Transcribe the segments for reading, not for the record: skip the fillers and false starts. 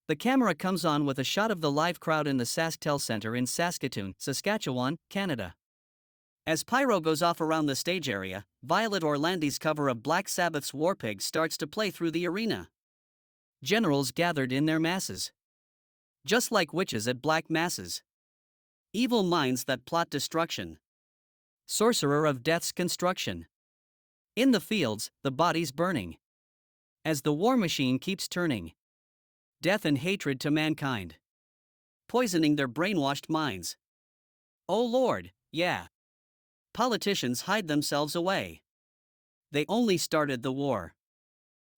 The camera comes on with a shot of the live crowd in the SaskTel Center in Saskatoon, Saskatchewan, Canada. As pyro goes off around the stage area, Violet Orlandi's cover of Black Sabbath's War Pigs starts to play through the arena. Generals gathered in their masses. Just like witches at black masses. Evil minds that plot destruction. Sorcerer of death's construction. In the fields, the bodies burning. As the war machine keeps turning. Death and hatred to mankind. Poisoning their brainwashed minds. Oh Lord, yeah. Politicians hide themselves away. They only started the war.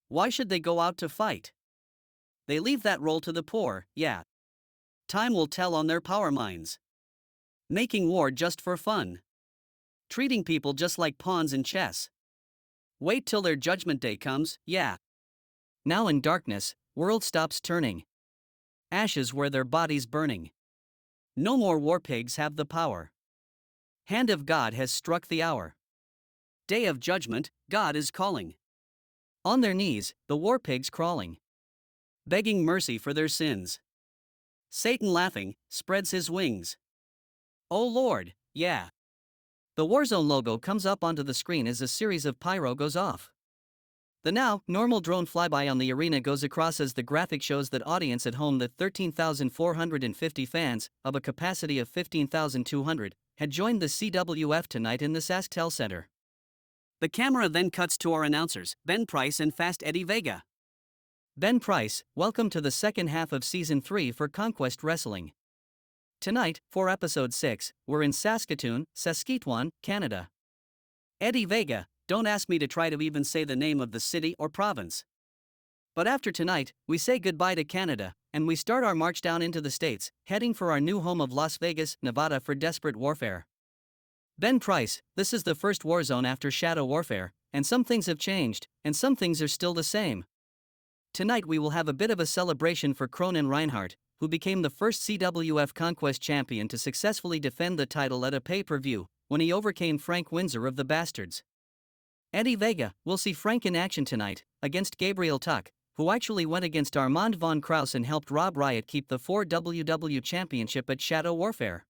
Why should they go out to fight? They leave that role to the poor, yeah. Time will tell on their power minds. Making war just for fun. Treating people just like pawns in chess. Wait till their judgment day comes, yeah. Now in darkness, world stops turning. Ashes where their bodies burning. No more war pigs have the power. Hand of God has struck the hour. Day of judgment, God is calling. On their knees, the war pigs crawling. Begging mercy for their sins. Satan laughing, spreads his wings. Oh Lord, yeah. The Warzone logo comes up onto the screen as a series of pyro goes off. The now normal drone flyby on the arena goes across as the graphic shows that audience at home that 13,450 fans, of a capacity of 15,200, had joined the CWF tonight in the SaskTel Center. The camera then cuts to our announcers, Ben Price and Fast Eddie Vega. Ben Price, welcome to the second half of Season 3 for Conquest Wrestling. Tonight, for Episode 6, we're in Saskatoon, Saskatchewan, Canada. Eddie Vega, don't ask me to try to even say the name of the city or province. But after tonight, we say goodbye to Canada, and we start our march down into the States, heading for our new home of Las Vegas, Nevada for desperate warfare. Ben Price, this is the first war zone after Shadow Warfare, and some things have changed, and some things are still the same. Tonight we will have a bit of a celebration for Cronin Reinhardt, who became the first CWF Conquest champion to successfully defend the title at a pay-per-view, when he overcame Frank Windsor of the Bastards. Eddie Vega, we'll see Frank in action tonight, against Gabriel Tuck, who actually went against Armand von Kraus and helped Rob Riot keep the 4WW championship at Shadow Warfare.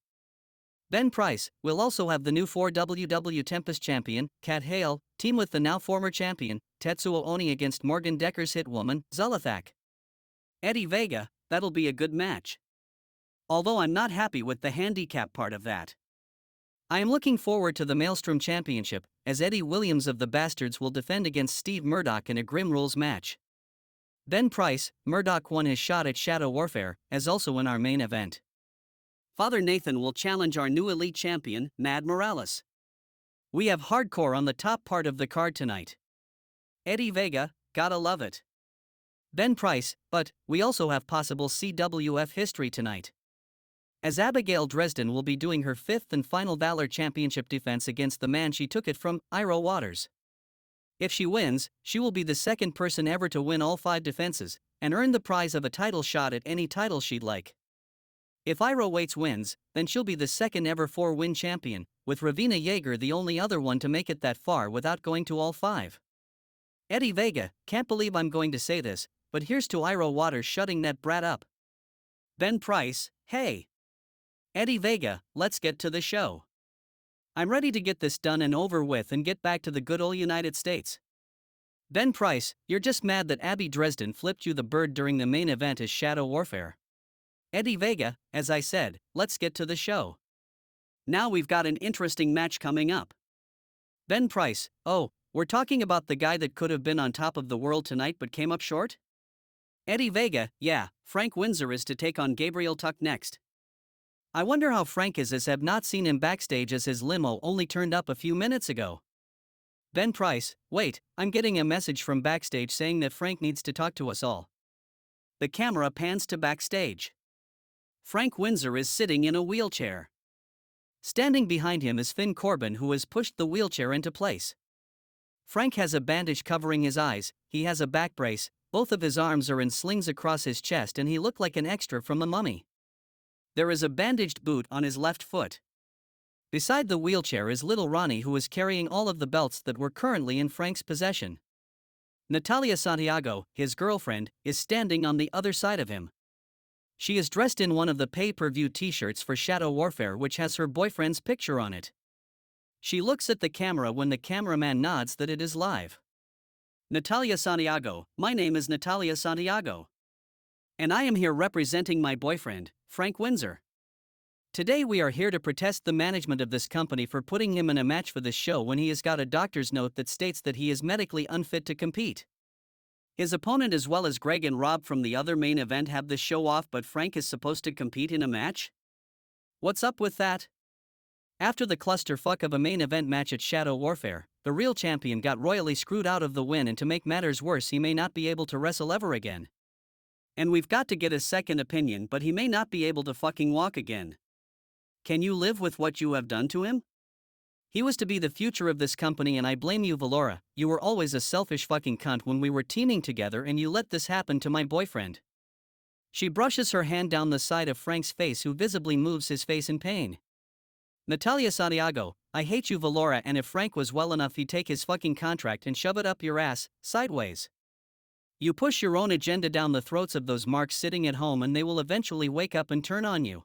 Ben Price will also have the new 4WW Tempest champion, Kat Hale, team with the now former champion, Tetsuo Oni against Morgan Decker's hitwoman, Zulathak. Eddie Vega, that'll be a good match. Although I'm not happy with the handicap part of that. I am looking forward to the Maelstrom Championship, as Eddie Williams of the Bastards will defend against Steve Murdoch in a Grim Rules match. Ben Price, Murdoch won his shot at Shadow Warfare, as also in our main event. Father Nathan will challenge our new elite champion, Mad Morales. We have hardcore on the top part of the card tonight. Eddie Vega, gotta love it. Ben Price, but we also have possible CWF history tonight. As Abigail Dresden will be doing her fifth and final Valor Championship defense against the man she took it from, Iro Waters. If she wins, she will be the second person ever to win all 5 defenses, and earn the prize of a title shot at any title she'd like. If Iro Waits wins, then she'll be the second ever 4-win champion, with Ravina Yeager the only other one to make it that far without going to all 5. Eddie Vega, can't believe I'm going to say this, but here's to Iro Waters shutting that brat up. Ben Price, hey. Eddie Vega, let's get to the show. I'm ready to get this done and over with and get back to the good old United States. Ben Price, you're just mad that Abby Dresden flipped you the bird during the main event as Shadow Warfare. Eddie Vega, as I said, let's get to the show. Now we've got an interesting match coming up. Ben Price, oh, we're talking about the guy that could have been on top of the world tonight but came up short? Eddie Vega, yeah, Frank Windsor is to take on Gabriel Tuck next. I wonder how Frank is, as have not seen him backstage as his limo only turned up a few minutes ago. Ben Price, wait, I'm getting a message from backstage saying that Frank needs to talk to us all. The camera pans to backstage. Frank Windsor is sitting in a wheelchair. Standing behind him is Finn Corbin, who has pushed the wheelchair into place. Frank has a bandage covering his eyes, he has a back brace, both of his arms are in slings across his chest, and he looked like an extra from The Mummy. There is a bandaged boot on his left foot. Beside the wheelchair is little Ronnie, who is carrying all of the belts that were currently in Frank's possession. Natalia Santiago, his girlfriend, is standing on the other side of him. She is dressed in one of the pay-per-view t-shirts for Shadow Warfare which has her boyfriend's picture on it. She looks at the camera when the cameraman nods that it is live. Natalia Santiago, my name is Natalia Santiago. And I am here representing my boyfriend, Frank Windsor. Today we are here to protest the management of this company for putting him in a match for this show when he has got a doctor's note that states that he is medically unfit to compete. His opponent as well as Greg and Rob from the other main event have the show off, but Frank is supposed to compete in a match? What's up with that? After the clusterfuck of a main event match at Shadow Warfare, the real champion got royally screwed out of the win, and to make matters worse he may not be able to wrestle ever again. And we've got to get a second opinion, but he may not be able to fucking walk again. Can you live with what you have done to him? He was to be the future of this company, and I blame you, Valora. You were always a selfish fucking cunt when we were teaming together, and you let this happen to my boyfriend. She brushes her hand down the side of Frank's face, who visibly moves his face in pain. Natalia Santiago, I hate you, Valora, and if Frank was well enough he'd take his fucking contract and shove it up your ass, sideways. You push your own agenda down the throats of those marks sitting at home, and they will eventually wake up and turn on you.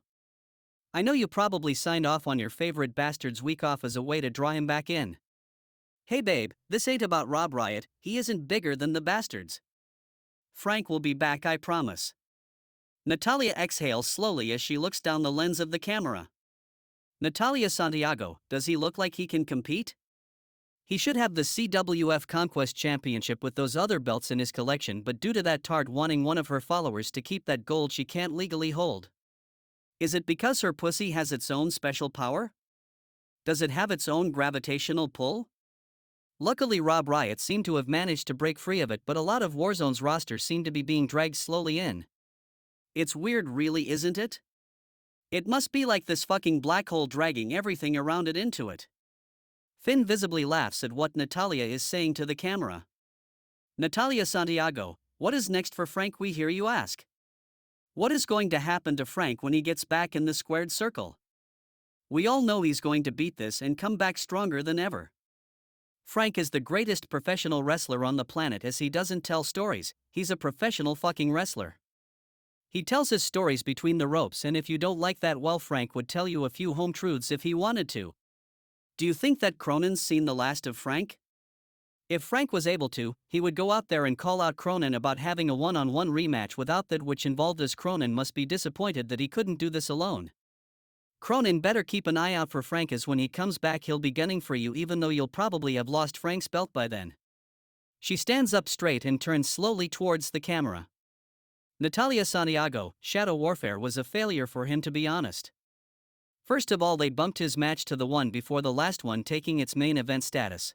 I know you probably signed off on your favorite bastard's week off as a way to draw him back in. Hey babe, this ain't about Rob Riot, he isn't bigger than the bastards. Frank will be back, I promise. Natalia exhales slowly as she looks down the lens of the camera. Natalia Santiago, does he look like he can compete? He should have the CWF Conquest Championship with those other belts in his collection, but due to that tart wanting one of her followers to keep that gold she can't legally hold. Is it because her pussy has its own special power? Does it have its own gravitational pull? Luckily Rob Riot seemed to have managed to break free of it, but a lot of Warzone's roster seemed to be being dragged slowly in. It's weird, really, isn't it? It must be like this fucking black hole dragging everything around it into it. Finn visibly laughs at what Natalia is saying to the camera. Natalia Santiago, what is next for Frank, we hear you ask? What is going to happen to Frank when he gets back in the squared circle? We all know he's going to beat this and come back stronger than ever. Frank is the greatest professional wrestler on the planet, as he doesn't tell stories, he's a professional fucking wrestler. He tells his stories between the ropes, and if you don't like that, well, Frank would tell you a few home truths if he wanted to. Do you think that Cronin's seen the last of Frank? If Frank was able to, he would go out there and call out Cronin about having a one-on-one rematch without that, which involved as Cronin must be disappointed that he couldn't do this alone. Cronin better keep an eye out for Frank, as when he comes back he'll be gunning for you, even though you'll probably have lost Frank's belt by then. She stands up straight and turns slowly towards the camera. Natalia Santiago, Shadow Warfare was a failure for him, to be honest. First of all, they bumped his match to the one before the last one, taking its main event status.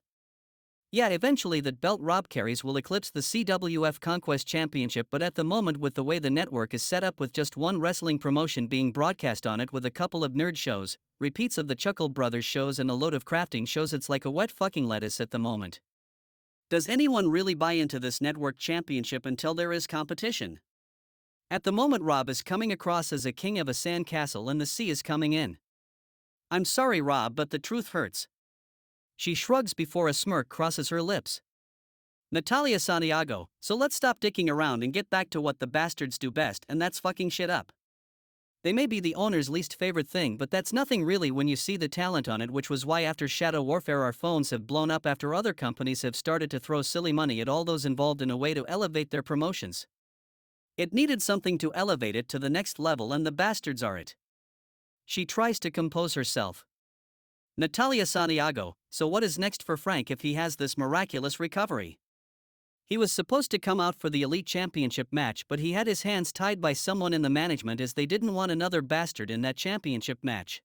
Yeah, eventually that belt Rob carries will eclipse the CWF Conquest Championship, but at the moment, with the way the network is set up with just one wrestling promotion being broadcast on it with a couple of nerd shows, repeats of the Chuckle Brothers shows, and a load of crafting shows, it's like a wet fucking lettuce at the moment. Does anyone really buy into this network championship until there is competition? At the moment Rob is coming across as a king of a sand castle and the sea is coming in. I'm sorry Rob, but the truth hurts. She shrugs before a smirk crosses her lips. Natalia Santiago, so let's stop dicking around and get back to what the bastards do best, and that's fucking shit up. They may be the owner's least favorite thing, but that's nothing really when you see the talent on it, which was why after Shadow Warfare our phones have blown up after other companies have started to throw silly money at all those involved in a way to elevate their promotions. It needed something to elevate it to the next level, and the bastards are it. She tries to compose herself. Natalia Santiago, so what is next for Frank if he has this miraculous recovery? He was supposed to come out for the Elite Championship match, but he had his hands tied by someone in the management, as they didn't want another bastard in that championship match.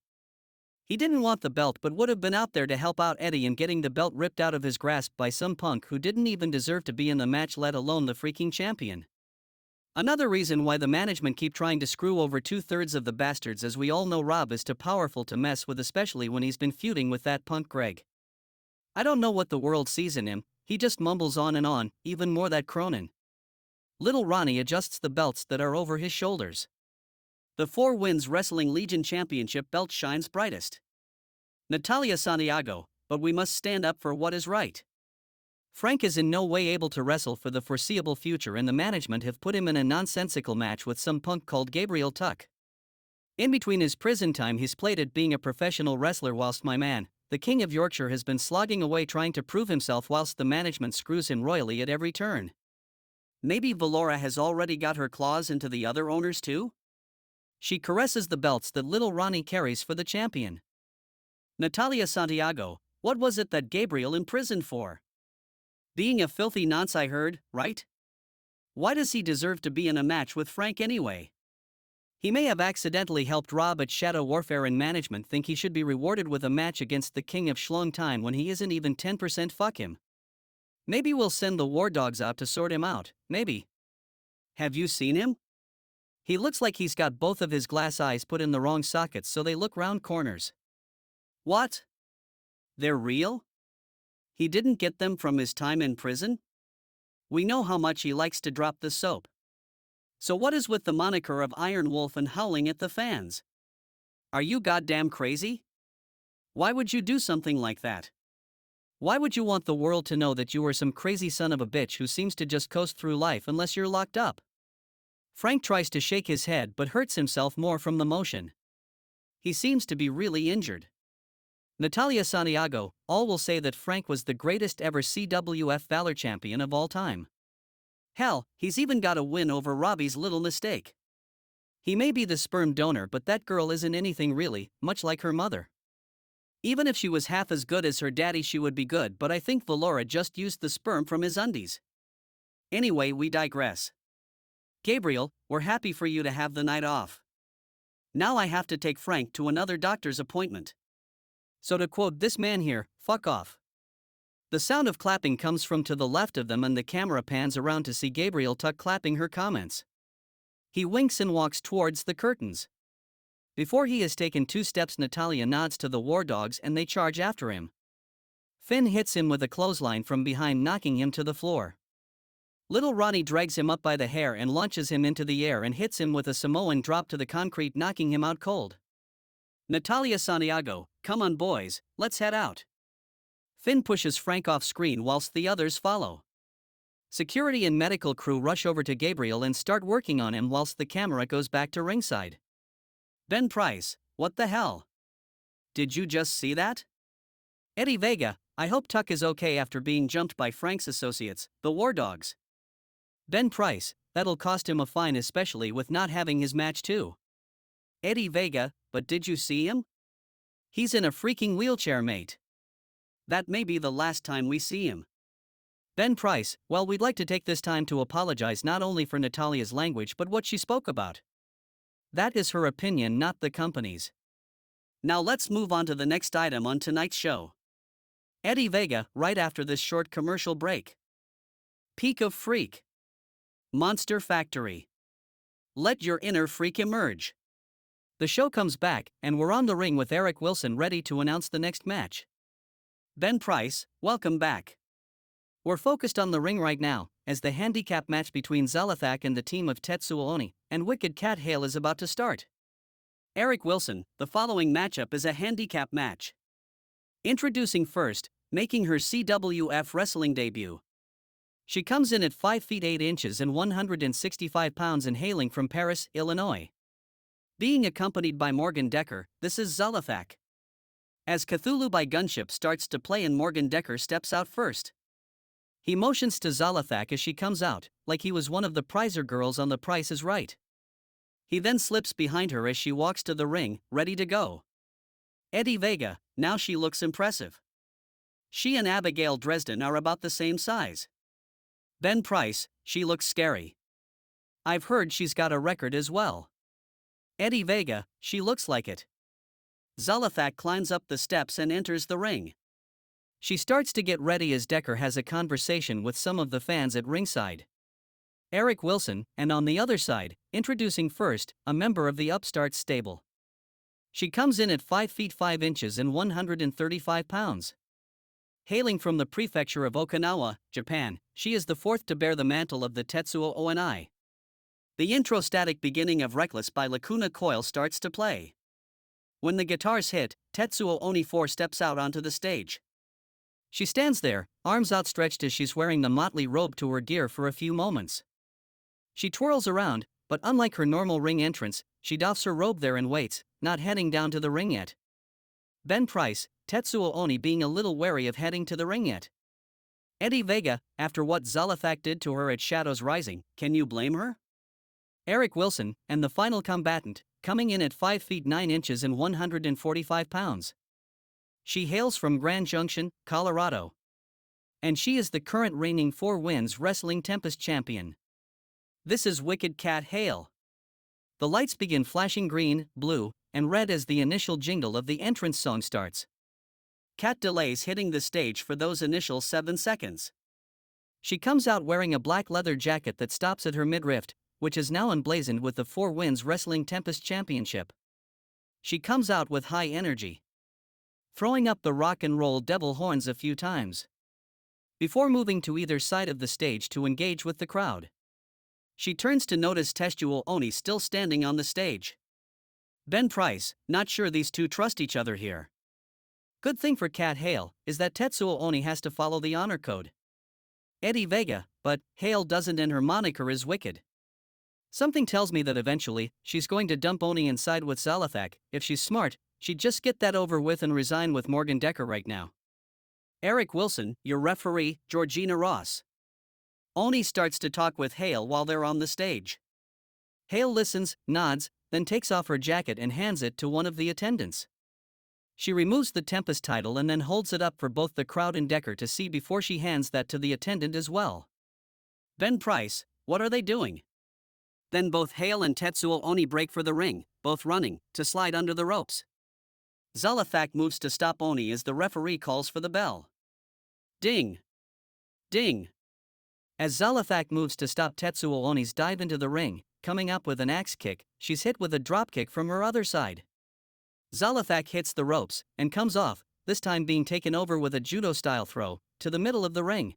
He didn't want the belt, but would have been out there to help out Eddie in getting the belt ripped out of his grasp by some punk who didn't even deserve to be in the match, let alone the freaking champion. Another reason why the management keep trying to screw over 2/3 of the bastards, as we all know Rob is too powerful to mess with, especially when he's been feuding with that punk Greg. I don't know what the world sees in him, he just mumbles on and on, even more that Cronin. Little Ronnie adjusts the belts that are over his shoulders. The Four Winds Wrestling Legion Championship belt shines brightest. Natalia Santiago, but we must stand up for what is right. Frank is in no way able to wrestle for the foreseeable future, and the management have put him in a nonsensical match with some punk called Gabriel Tuck. In between his prison time, he's played at being a professional wrestler, whilst my man, the King of Yorkshire, has been slogging away trying to prove himself, whilst the management screws him royally at every turn. Maybe Valora has already got her claws into the other owners too? She caresses the belts that little Ronnie carries for the champion. Natalia Santiago, what was it that Gabriel imprisoned for? Being a filthy nonce, I heard, right? Why does he deserve to be in a match with Frank anyway? He may have accidentally helped Rob at Shadow Warfare, and management think he should be rewarded with a match against the King of Schlong Time when he isn't even 10% fuck him. Maybe we'll send the War Dogs out to sort him out, maybe. Have you seen him? He looks like he's got both of his glass eyes put in the wrong sockets so they look round corners. What? They're real? He didn't get them from his time in prison? We know how much he likes to drop the soap. So what is with the moniker of Iron Wolf and howling at the fans? Are you goddamn crazy? Why would you do something like that? Why would you want the world to know that you are some crazy son of a bitch who seems to just coast through life unless you're locked up? Frank tries to shake his head but hurts himself more from the motion. He seems to be really injured. Natalia Santiago, all will say that Frank was the greatest ever CWF Valor champion of all time. Hell, he's even got a win over Robbie's little mistake. He may be the sperm donor, but that girl isn't anything really, much like her mother. Even if she was half as good as her daddy, she would be good, but I think Valora just used the sperm from his undies. Anyway, we digress. Gabriel, we're happy for you to have the night off. Now I have to take Frank to another doctor's appointment. So to quote this man here, fuck off. The sound of clapping comes from to the left of them, and the camera pans around to see Gabriel Tuck clapping her comments. He winks and walks towards the curtains. Before he has taken 2 steps, Natalia nods to the War Dogs and they charge after him. Finn hits him with a clothesline from behind, knocking him to the floor. Little Ronnie drags him up by the hair and launches him into the air and hits him with a Samoan drop to the concrete, knocking him out cold. Natalia Santiago, come on boys, let's head out. Finn pushes Frank off screen whilst the others follow. Security and medical crew rush over to Gabriel and start working on him whilst the camera goes back to ringside. Ben Price, what the hell? Did you just see that? Eddie Vega, I hope Tuck is okay after being jumped by Frank's associates, the War Dogs. Ben Price, that'll cost him a fine, especially with not having his match too. Eddie Vega, but did you see him? He's in a freaking wheelchair, mate. That may be the last time we see him. Ben Price, well, we'd like to take this time to apologize not only for Natalia's language but what she spoke about. That is her opinion, not the company's. Now let's move on to the next item on tonight's show. Eddie Vega, right after this short commercial break. Peak of Freak. Monster Factory. Let your inner freak emerge. The show comes back, and we're on the ring with Eric Wilson ready to announce the next match. Ben Price, welcome back. We're focused on the ring right now, as the handicap match between Zalathak and the team of Tetsuo Oni and Wicked Cat Hale is about to start. Eric Wilson, the following matchup is a handicap match. Introducing first, making her CWF wrestling debut. She comes in at 5 feet 8 inches and 165 pounds and hailing from Paris, Illinois. Being accompanied by Morgan Decker, this is Zalathak. As Cthulhu by Gunship starts to play and Morgan Decker steps out first. He motions to Zalathak as she comes out, like he was one of the prizer girls on The Price is Right. He then slips behind her as she walks to the ring, ready to go. Eddie Vega, now she looks impressive. She and Abigail Dresden are about the same size. Ben Price, she looks scary. I've heard she's got a record as well. Eddie Vega, she looks like it. Zalathak climbs up the steps and enters the ring. She starts to get ready as Decker has a conversation with some of the fans at ringside. Eric Wilson, and on the other side, introducing first, a member of the Upstart stable. She comes in at 5 feet 5 inches and 135 pounds. Hailing from the prefecture of Okinawa, Japan, she is the fourth to bear the mantle of the Tetsuo Oni. The intro static beginning of Reckless by Lacuna Coil starts to play. When the guitars hit, Tetsuo Oni 4 steps out onto the stage. She stands there, arms outstretched as she's wearing the motley robe to her gear for a few moments. She twirls around, but unlike her normal ring entrance, she doffs her robe there and waits, not heading down to the ring yet. Ben Price, Tetsuo Oni being a little wary of heading to the ring yet. Eddie Vega, after what Zalafak did to her at Shadows Rising, can you blame her? Eric Wilson, and the final combatant, coming in at 5 feet 9 inches and 145 pounds. She hails from Grand Junction, Colorado. And she is the current reigning 4 wins Wrestling Tempest champion. This is Wicked Cat Hale. The lights begin flashing green, blue, and red as the initial jingle of the entrance song starts. Cat delays hitting the stage for those initial 7 seconds. She comes out wearing a black leather jacket that stops at her midriff, which is now emblazoned with the 4 wins Wrestling Tempest championship. She comes out with high energy, throwing up the rock and roll devil horns a few times, before moving to either side of the stage to engage with the crowd. She turns to notice Tetsuo Oni still standing on the stage. Ben Price, not sure these two trust each other here. Good thing for Cat Hale is that Tetsuo Oni has to follow the honor code. Eddie Vega, but Hale doesn't, and her moniker is Wicked. Something tells me that eventually, she's going to dump Oni and side with Zalafak. If she's smart, she'd just get that over with and resign with Morgan Decker right now. Eric Wilson, your referee, Georgina Ross. Oni starts to talk with Hale while they're on the stage. Hale listens, nods, then takes off her jacket and hands it to one of the attendants. She removes the Tempest title and then holds it up for both the crowd and Decker to see before she hands that to the attendant as well. Ben Price, what are they doing? Then both Hale and Tetsuo Oni break for the ring, both running, to slide under the ropes. Zalafak moves to stop Oni as the referee calls for the bell. Ding! Ding! As Zalafak moves to stop Tetsuo Oni's dive into the ring, coming up with an axe kick, she's hit with a dropkick from her other side. Zalafak hits the ropes, and comes off, this time being taken over with a judo-style throw, to the middle of the ring.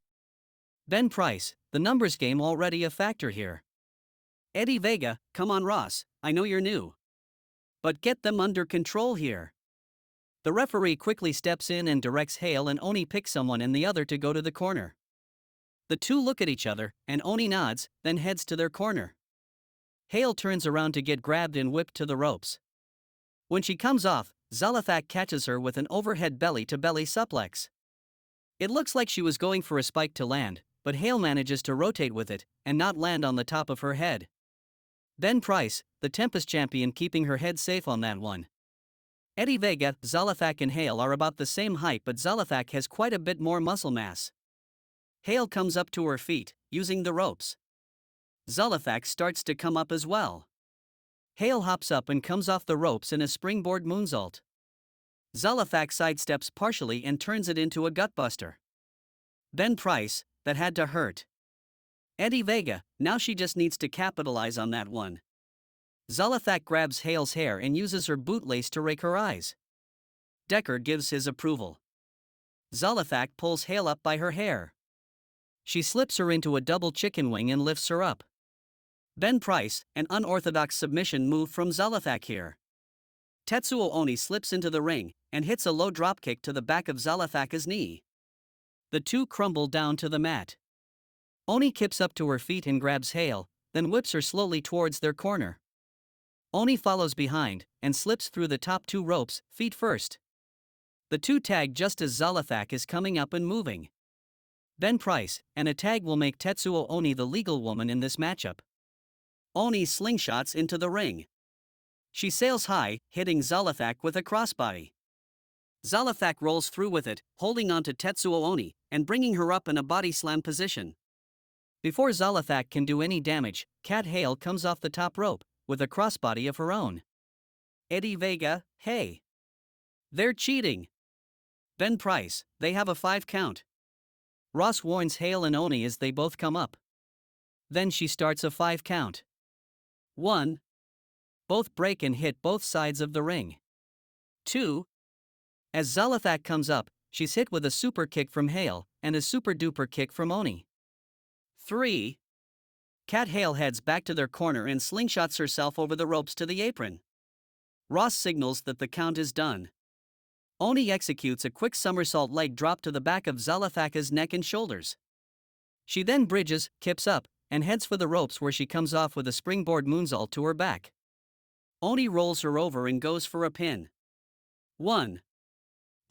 Ben Price, the numbers game already a factor here. Eddie Vega, come on Ross, I know you're new. But get them under control here. The referee quickly steps in and directs Hale and Oni pick someone and the other to go to the corner. The two look at each other, and Oni nods, then heads to their corner. Hale turns around to get grabbed and whipped to the ropes. When she comes off, Zalafak catches her with an overhead belly-to-belly suplex. It looks like she was going for a spike to land, but Hale manages to rotate with it, and not land on the top of her head. Ben Price, the Tempest champion, keeping her head safe on that one. Eddie Vega, Zalafak and Hale are about the same height, but Zalafak has quite a bit more muscle mass. Hale comes up to her feet, using the ropes. Zalafak starts to come up as well. Hale hops up and comes off the ropes in a springboard moonsault. Zalafak sidesteps partially and turns it into a gutbuster. Ben Price, that had to hurt. Eddie Vega, now she just needs to capitalize on that one. Zalafak grabs Hale's hair and uses her bootlace to rake her eyes. Decker gives his approval. Zalafak pulls Hale up by her hair. She slips her into a double chicken wing and lifts her up. Ben Price, an unorthodox submission move from Zalafak here. Tetsuo Oni slips into the ring and hits a low dropkick to the back of Zalafak's knee. The two crumble down to the mat. Oni kips up to her feet and grabs Hale, then whips her slowly towards their corner. Oni follows behind and slips through the top 2 ropes, feet first. The two tag just as Zalafak is coming up and moving. Ben Price, and a tag will make Tetsuo Oni the legal woman in this matchup. Oni slingshots into the ring. She sails high, hitting Zalafak with a crossbody. Zalafak rolls through with it, holding on to Tetsuo Oni, and bringing her up in a body slam position. Before Zalafak can do any damage, Cat Hale comes off the top rope, with a crossbody of her own. Eddie Vega, hey! They're cheating! Ben Price, they have a 5 count. Ross warns Hale and Oni as they both come up. Then she starts a 5 count. 1. Both break and hit both sides of the ring. 2. As Zalafak comes up, she's hit with a super kick from Hale, and a super duper kick from Oni. 3. Cat Hale heads back to their corner and slingshots herself over the ropes to the apron. Ross signals that the count is done. Oni executes a quick somersault leg drop to the back of Zalafaka's neck and shoulders. She then bridges, kips up, and heads for the ropes where she comes off with a springboard moonsault to her back. Oni rolls her over and goes for a pin. 1.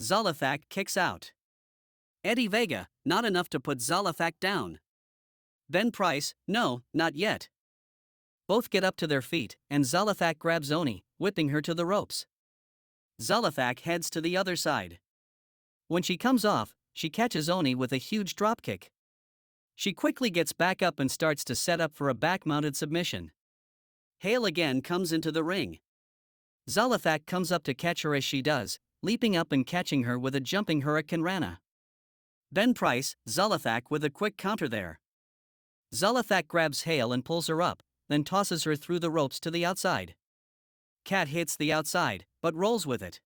Zalafak kicks out. Eddie Vega, not enough to put Zalafak down. Then Price, no, not yet. Both get up to their feet, and Zalafak grabs Oni, whipping her to the ropes. Zalafak heads to the other side. When she comes off, she catches Oni with a huge dropkick. She quickly gets back up and starts to set up for a back-mounted submission. Hale again comes into the ring. Zalafak comes up to catch her as she does, leaping up and catching her with a jumping Hurricane Rana. Then Price, Zalafak with a quick counter there. Zalafak grabs Hale and pulls her up, then tosses her through the ropes to the outside. Kat hits the outside, but rolls with it.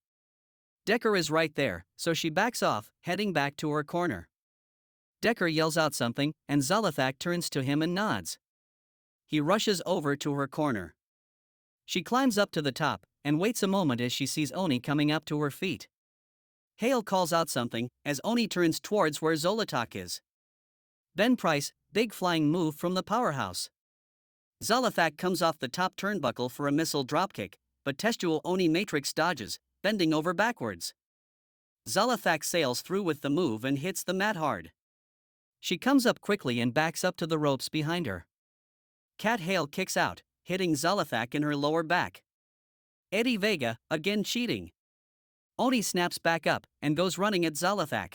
Decker is right there, so she backs off, heading back to her corner. Decker yells out something, and Zalafak turns to him and nods. He rushes over to her corner. She climbs up to the top, and waits a moment as she sees Oni coming up to her feet. Hale calls out something, as Oni turns towards where Zolotok is. Then Price, big flying move from the powerhouse. Zalafak comes off the top turnbuckle for a missile dropkick, but Testual Oni Matrix dodges, bending over backwards. Zalafak sails through with the move and hits the mat hard. She comes up quickly and backs up to the ropes behind her. Kat Hale kicks out, hitting Zalafak in her lower back. Eddie Vega, again cheating. Oni snaps back up and goes running at Zalafak.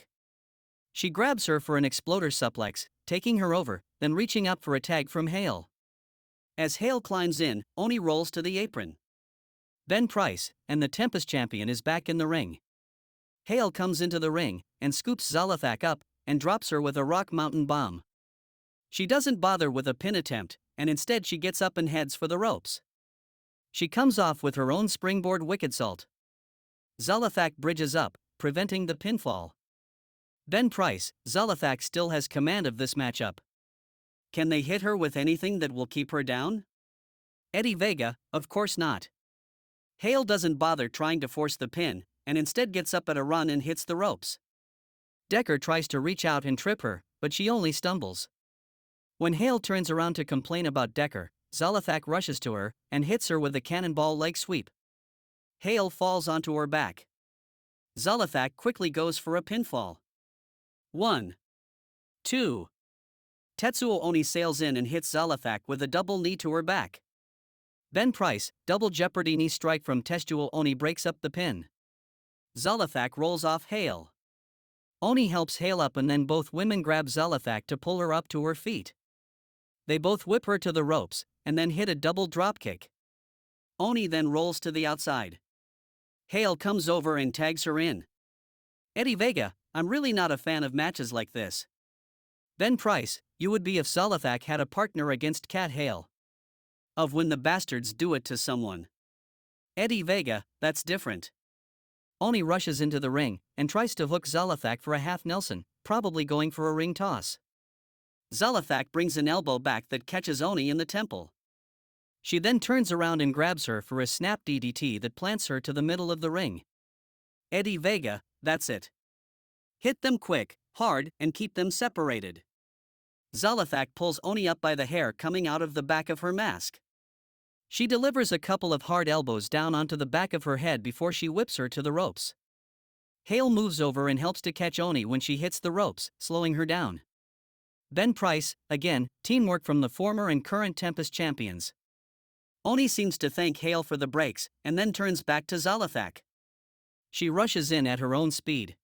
She grabs her for an exploder suplex, taking her over, then reaching up for a tag from Hale. As Hale climbs in, Oni rolls to the apron. Then Price, and the Tempest champion, is back in the ring. Hale comes into the ring and scoops Zalafak up and drops her with a rock mountain bomb. She doesn't bother with a pin attempt, and instead she gets up and heads for the ropes. She comes off with her own springboard wicked salt. Zalafak bridges up, preventing the pinfall. Then Price, Zalafak still has command of this matchup. Can they hit her with anything that will keep her down? Eddie Vega, of course not. Hale doesn't bother trying to force the pin, and instead gets up at a run and hits the ropes. Decker tries to reach out and trip her, but she only stumbles. When Hale turns around to complain about Decker, Zalafak rushes to her and hits her with a cannonball leg sweep. Hale falls onto her back. Zalafak quickly goes for a pinfall. 1. 2. Tetsuo Oni sails in and hits Zalafak with a double knee to her back. Then Price, double jeopardy knee strike from Tetsuo Oni breaks up the pin. Zalafak rolls off Hale. Oni helps Hale up and then both women grab Zalafak to pull her up to her feet. They both whip her to the ropes, and then hit a double dropkick. Oni then rolls to the outside. Hale comes over and tags her in. Eddie Vega, I'm really not a fan of matches like this. Then Price, you would be if Zalafak had a partner against Kat Hale. Of when the bastards do it to someone. Eddie Vega, that's different. Oni rushes into the ring and tries to hook Zalafak for a half Nelson, probably going for a ring toss. Zalafak brings an elbow back that catches Oni in the temple. She then turns around and grabs her for a snap DDT that plants her to the middle of the ring. Eddie Vega, that's it. Hit them quick, hard, and keep them separated. Zalafak pulls Oni up by the hair coming out of the back of her mask. She delivers a couple of hard elbows down onto the back of her head before she whips her to the ropes. Hale moves over and helps to catch Oni when she hits the ropes, slowing her down. Then Price, again, teamwork from the former and current Tempest champions. Oni seems to thank Hale for the breaks, and then turns back to Zalafak. She rushes in at her own speed.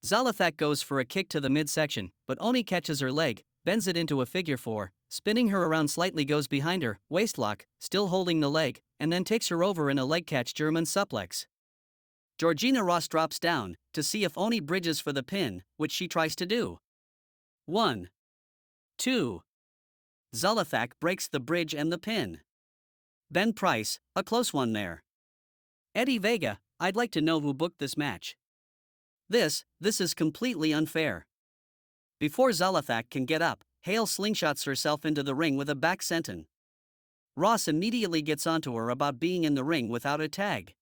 Zalafak goes for a kick to the midsection, but Oni catches her leg, bends it into a figure four, spinning her around slightly goes behind her, waistlock, still holding the leg, and then takes her over in a leg catch German suplex. Georgina Ross drops down, to see if Oni bridges for the pin, which she tries to do. 1. 2. Zalafak breaks the bridge and the pin. Then Price, a close one there. Eddie Vega, I'd like to know who booked this match. This is completely unfair. Before Zalafak can get up, Hale slingshots herself into the ring with a back senton. Ross immediately gets onto her about being in the ring without a tag.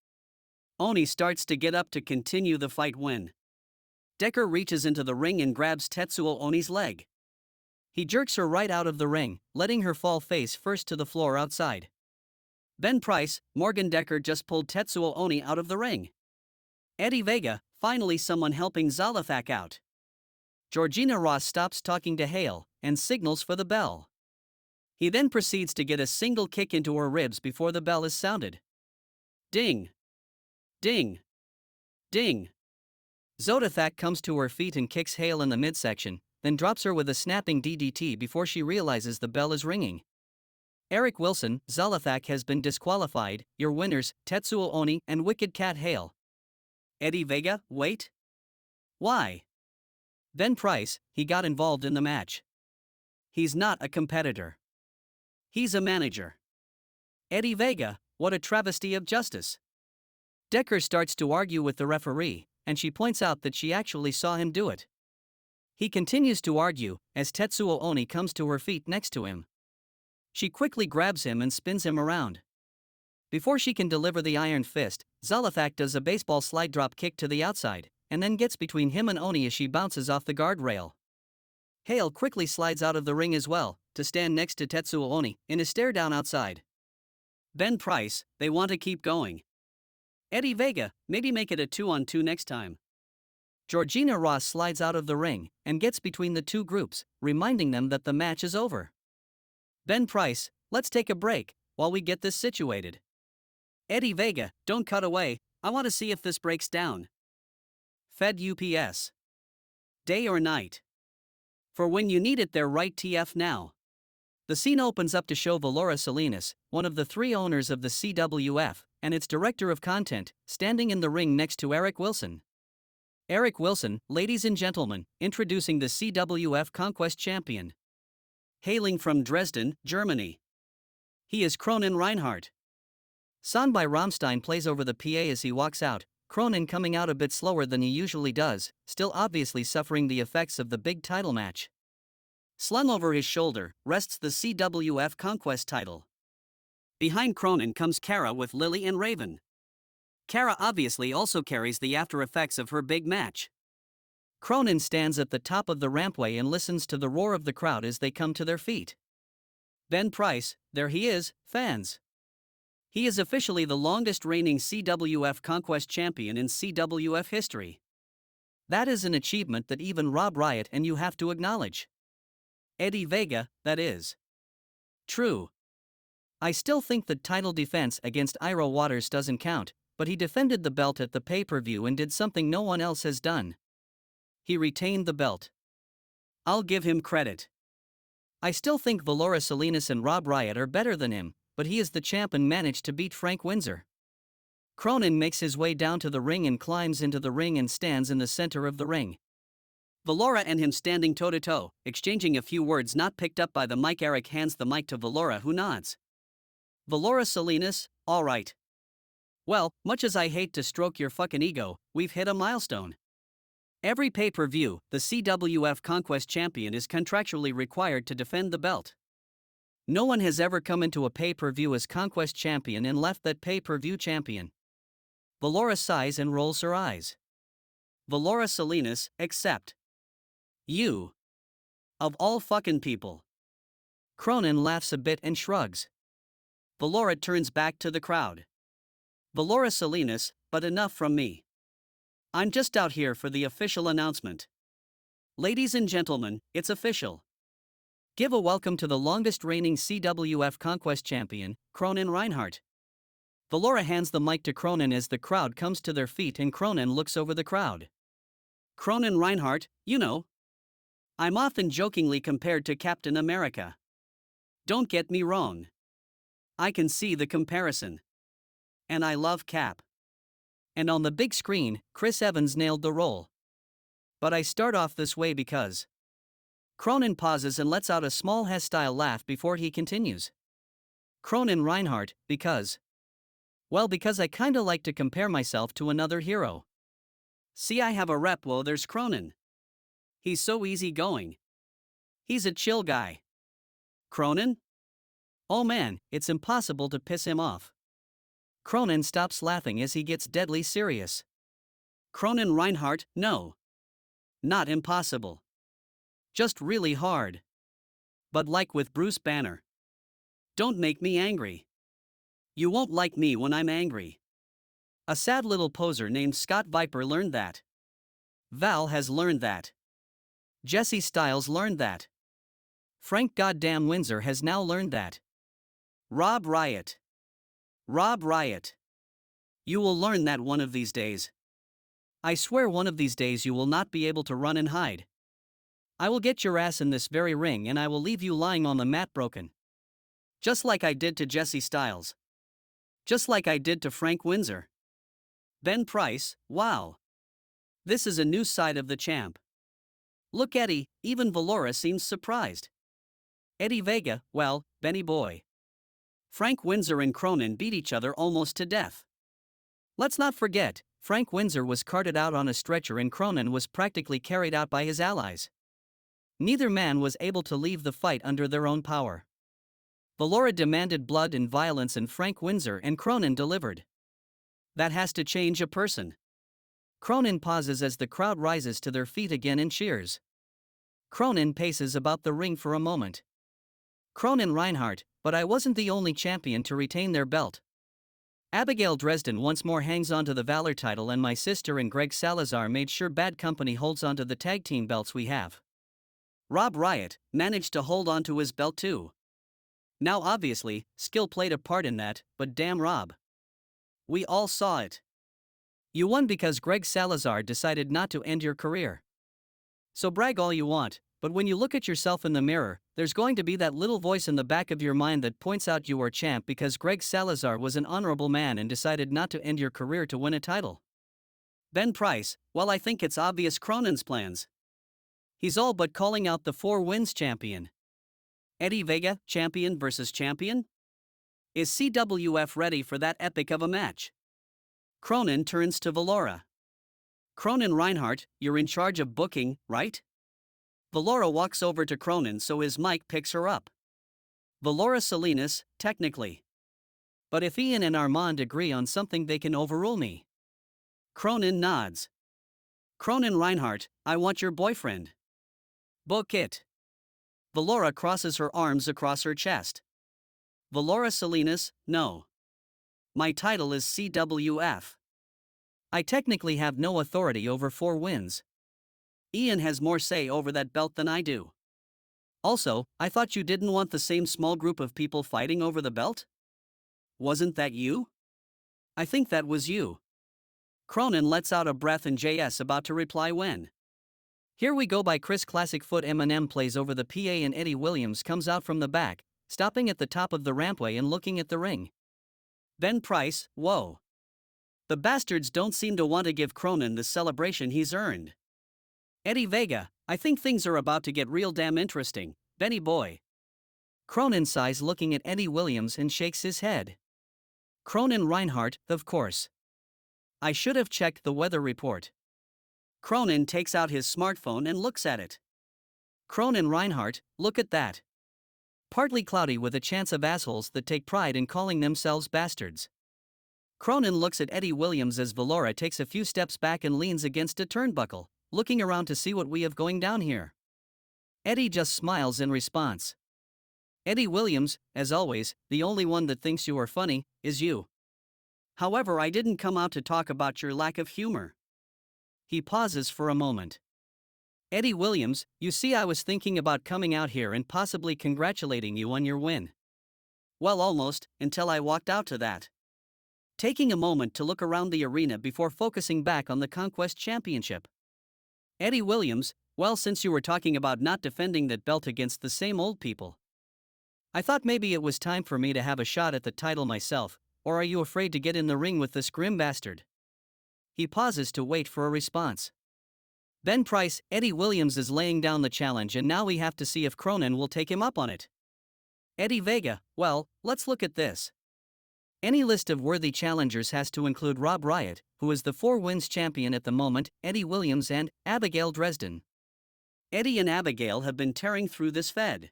Oni starts to get up to continue the fight when Decker reaches into the ring and grabs Tetsuo Oni's leg. He jerks her right out of the ring, letting her fall face first to the floor outside. Ben Price, Morgan Decker just pulled Tetsuo Oni out of the ring. Eddie Vega, finally someone helping Zalafak out. Georgina Ross stops talking to Hale and signals for the bell. He then proceeds to get a single kick into her ribs before the bell is sounded. Ding! Ding! Ding! Zodathak comes to her feet and kicks Hale in the midsection, then drops her with a snapping DDT before she realizes the bell is ringing. Eric Wilson, Zalathak has been disqualified. Your winners, Tetsuo Oni and Wicked Cat Hale. Eddie Vega, wait? Why? Ben Price, he got involved in the match. He's not a competitor. He's a manager. Eddie Vega, what a travesty of justice. Decker starts to argue with the referee, and she points out that she actually saw him do it. He continues to argue, as Tetsuo Oni comes to her feet next to him. She quickly grabs him and spins him around. Before she can deliver the iron fist, Zalathak does a baseball slide drop kick to the outside, and then gets between him and Oni as she bounces off the guardrail. Hale quickly slides out of the ring as well, to stand next to Tetsuo Oni, in a stare down outside. Ben Price, they want to keep going. Eddie Vega, maybe make it a 2-on-2 next time. Georgina Ross slides out of the ring, and gets between the two groups, reminding them that the match is over. Ben Price, let's take a break, while we get this situated. Eddie Vega, don't cut away, I want to see if this breaks down. Fed UPS. Day or night? For when you need it, they're right TF now. The scene opens up to show Valora Salinas, one of the three owners of the CWF, and its director of content, standing in the ring next to Eric Wilson. Eric Wilson, ladies and gentlemen, introducing the CWF Conquest Champion. Hailing from Dresden, Germany. He is Cronin Reinhardt. Song by Rammstein plays over the PA as he walks out, Cronin coming out a bit slower than he usually does, still obviously suffering the effects of the big title match. Slung over his shoulder, rests the CWF Conquest title. Behind Cronin comes Kara with Lily and Raven. Kara obviously also carries the after effects of her big match. Cronin stands at the top of the rampway and listens to the roar of the crowd as they come to their feet. Ben Price, there he is, fans. He is officially the longest reigning CWF Conquest Champion in CWF history. That is an achievement that even Rob Riot and you have to acknowledge. Eddie Vega, that is. True. I still think the title defense against Iro Waters doesn't count, but he defended the belt at the pay-per-view and did something no one else has done. He retained the belt. I'll give him credit. I still think Valora Salinas and Rob Riot are better than him, but he is the champ and managed to beat Frank Windsor. Cronin makes his way down to the ring and climbs into the ring and stands in the center of the ring. Valora and him standing toe-to-toe, exchanging a few words not picked up by the mic. Eric hands the mic to Valora, who nods. Valora Salinas, alright. Well, much as I hate to stroke your fucking ego, we've hit a milestone. Every pay-per-view, the CWF Conquest Champion is contractually required to defend the belt. No one has ever come into a pay-per-view as Conquest Champion and left that pay-per-view champion. Valora sighs and rolls her eyes. Valora Salinas, except you. Of all fucking people. Cronin laughs a bit and shrugs. Valora turns back to the crowd. Valora Salinas, but enough from me. I'm just out here for the official announcement. Ladies and gentlemen, it's official. Give a welcome to the longest reigning CWF Conquest Champion, Cronin Reinhardt. Valora hands the mic to Cronin as the crowd comes to their feet and Cronin looks over the crowd. Cronin Reinhardt, you know. I'm often jokingly compared to Captain America. Don't get me wrong. I can see the comparison. And I love Cap. And on the big screen, Chris Evans nailed the role. But I start off this way because... Cronin pauses and lets out a small Hess-style laugh before he continues. Cronin Reinhardt, because... Well, because I kinda like to compare myself to another hero. See, I have a rep. Well, there's Cronin. He's so easygoing. He's a chill guy. Cronin? Oh man, it's impossible to piss him off. Cronin stops laughing as he gets deadly serious. Cronin Reinhardt, no. Not impossible. Just really hard. But like with Bruce Banner. Don't make me angry. You won't like me when I'm angry. A sad little poser named Scott Viper learned that. Val has learned that. Jesse Styles learned that. Frank Goddamn Windsor has now learned that. Rob Riot. Rob Riot. You will learn that one of these days. I swear one of these days you will not be able to run and hide. I will get your ass in this very ring and I will leave you lying on the mat broken. Just like I did to Jesse Styles. Just like I did to Frank Windsor. Ben Price, wow. This is a new side of the champ. Look Eddie, even Valora seems surprised. Eddie Vega, well, Benny boy. Frank Windsor and Cronin beat each other almost to death. Let's not forget, Frank Windsor was carted out on a stretcher and Cronin was practically carried out by his allies. Neither man was able to leave the fight under their own power. Valora demanded blood and violence and Frank Windsor and Cronin delivered. That has to change a person. Cronin pauses as the crowd rises to their feet again and cheers. Cronin paces about the ring for a moment. Cronin Reinhardt, but I wasn't the only champion to retain their belt. Abigail Dresden once more hangs onto the Valor title and my sister and Greg Salazar made sure Bad Company holds onto the tag team belts we have. Rob Riot managed to hold onto his belt too. Now obviously, skill played a part in that, but damn Rob. We all saw it. You won because Greg Salazar decided not to end your career. So brag all you want, but when you look at yourself in the mirror, there's going to be that little voice in the back of your mind that points out you are champ because Greg Salazar was an honorable man and decided not to end your career to win a title. Ben Price, well I think it's obvious Cronin's plans. He's all but calling out the 4 wins champion. Eddie Vega, champion versus champion? Is CWF ready for that epic of a match? Cronin turns to Valora. Cronin Reinhardt, you're in charge of booking, right? Valora walks over to Cronin so his mic picks her up. Valora Salinas, technically. But if Ian and Armand agree on something they can overrule me. Cronin nods. Cronin Reinhardt, I want your boyfriend. Book it. Valora crosses her arms across her chest. Valora Salinas, no. My title is CWF. I technically have no authority over 4 wins. Ian has more say over that belt than I do. Also, I thought you didn't want the same small group of people fighting over the belt? Wasn't that you? I think that was you. Cronin lets out a breath and JS about to reply when. Here We Go by Chris Classic Foot Eminem plays over the PA and Eddie Williams comes out from the back, stopping at the top of the rampway and looking at the ring. Ben Price, whoa. The bastards don't seem to want to give Cronin the celebration he's earned. Eddie Vega, I think things are about to get real damn interesting, Benny boy. Cronin sighs looking at Eddie Williams and shakes his head. Cronin Reinhardt, of course. I should have checked the weather report. Cronin takes out his smartphone and looks at it. Cronin Reinhardt, look at that. Partly cloudy with a chance of assholes that take pride in calling themselves bastards. Cronin looks at Eddie Williams as Valora takes a few steps back and leans against a turnbuckle, looking around to see what we have going down here. Eddie just smiles in response. Eddie Williams, as always, the only one that thinks you are funny, is you. However, I didn't come out to talk about your lack of humor. He pauses for a moment. Eddie Williams, you see I was thinking about coming out here and possibly congratulating you on your win. Well almost, until I walked out to that. Taking a moment to look around the arena before focusing back on the Conquest Championship. Eddie Williams, well since you were talking about not defending that belt against the same old people. I thought maybe it was time for me to have a shot at the title myself, or are you afraid to get in the ring with this grim bastard? He pauses to wait for a response. Ben Price, Eddie Williams is laying down the challenge and now we have to see if Cronin will take him up on it. Eddie Vega, well, let's look at this. Any list of worthy challengers has to include Rob Riot, who is the 4 wins champion at the moment, Eddie Williams and Abigail Dresden. Eddie and Abigail have been tearing through this fed.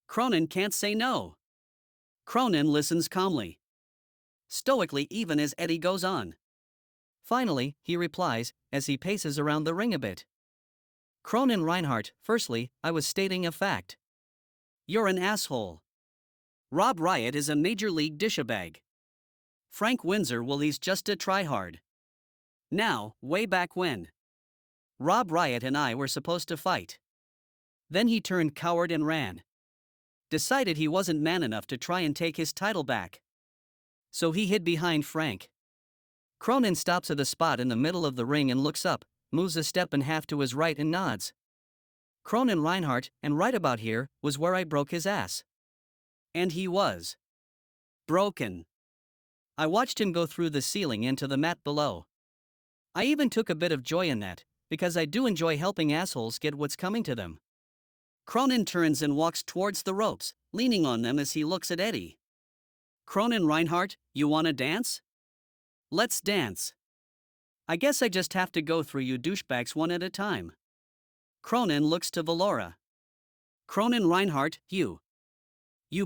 Cronin can't say no. Cronin listens calmly. stoically even as Eddie goes on. Finally, he replies, as he paces around the ring a bit. Cronin Reinhardt, firstly, I was stating a fact. You're an asshole. Rob Riot is a major league dish-a-bag. Frank Windsor, well, he's just a tryhard. Now, way back when Rob Riot and I were supposed to fight. Then he turned coward and ran. Decided he wasn't man enough to try and take his title back. So he hid behind Frank. Cronin stops at a spot in the middle of the ring and looks up, moves a step and a half to his right and nods. Cronin Reinhardt, and right about here, was where I broke his ass. And he was broken. I watched him go through the ceiling into the mat below. I even took a bit of joy in that, because I do enjoy helping assholes get what's coming to them. Cronin turns and walks towards the ropes, leaning on them as he looks at Eddie. Cronin Reinhardt, you wanna dance? Let's dance. I guess I just have to go through you douchebags one at a time. Cronin looks to Valora. Cronin Reinhardt, you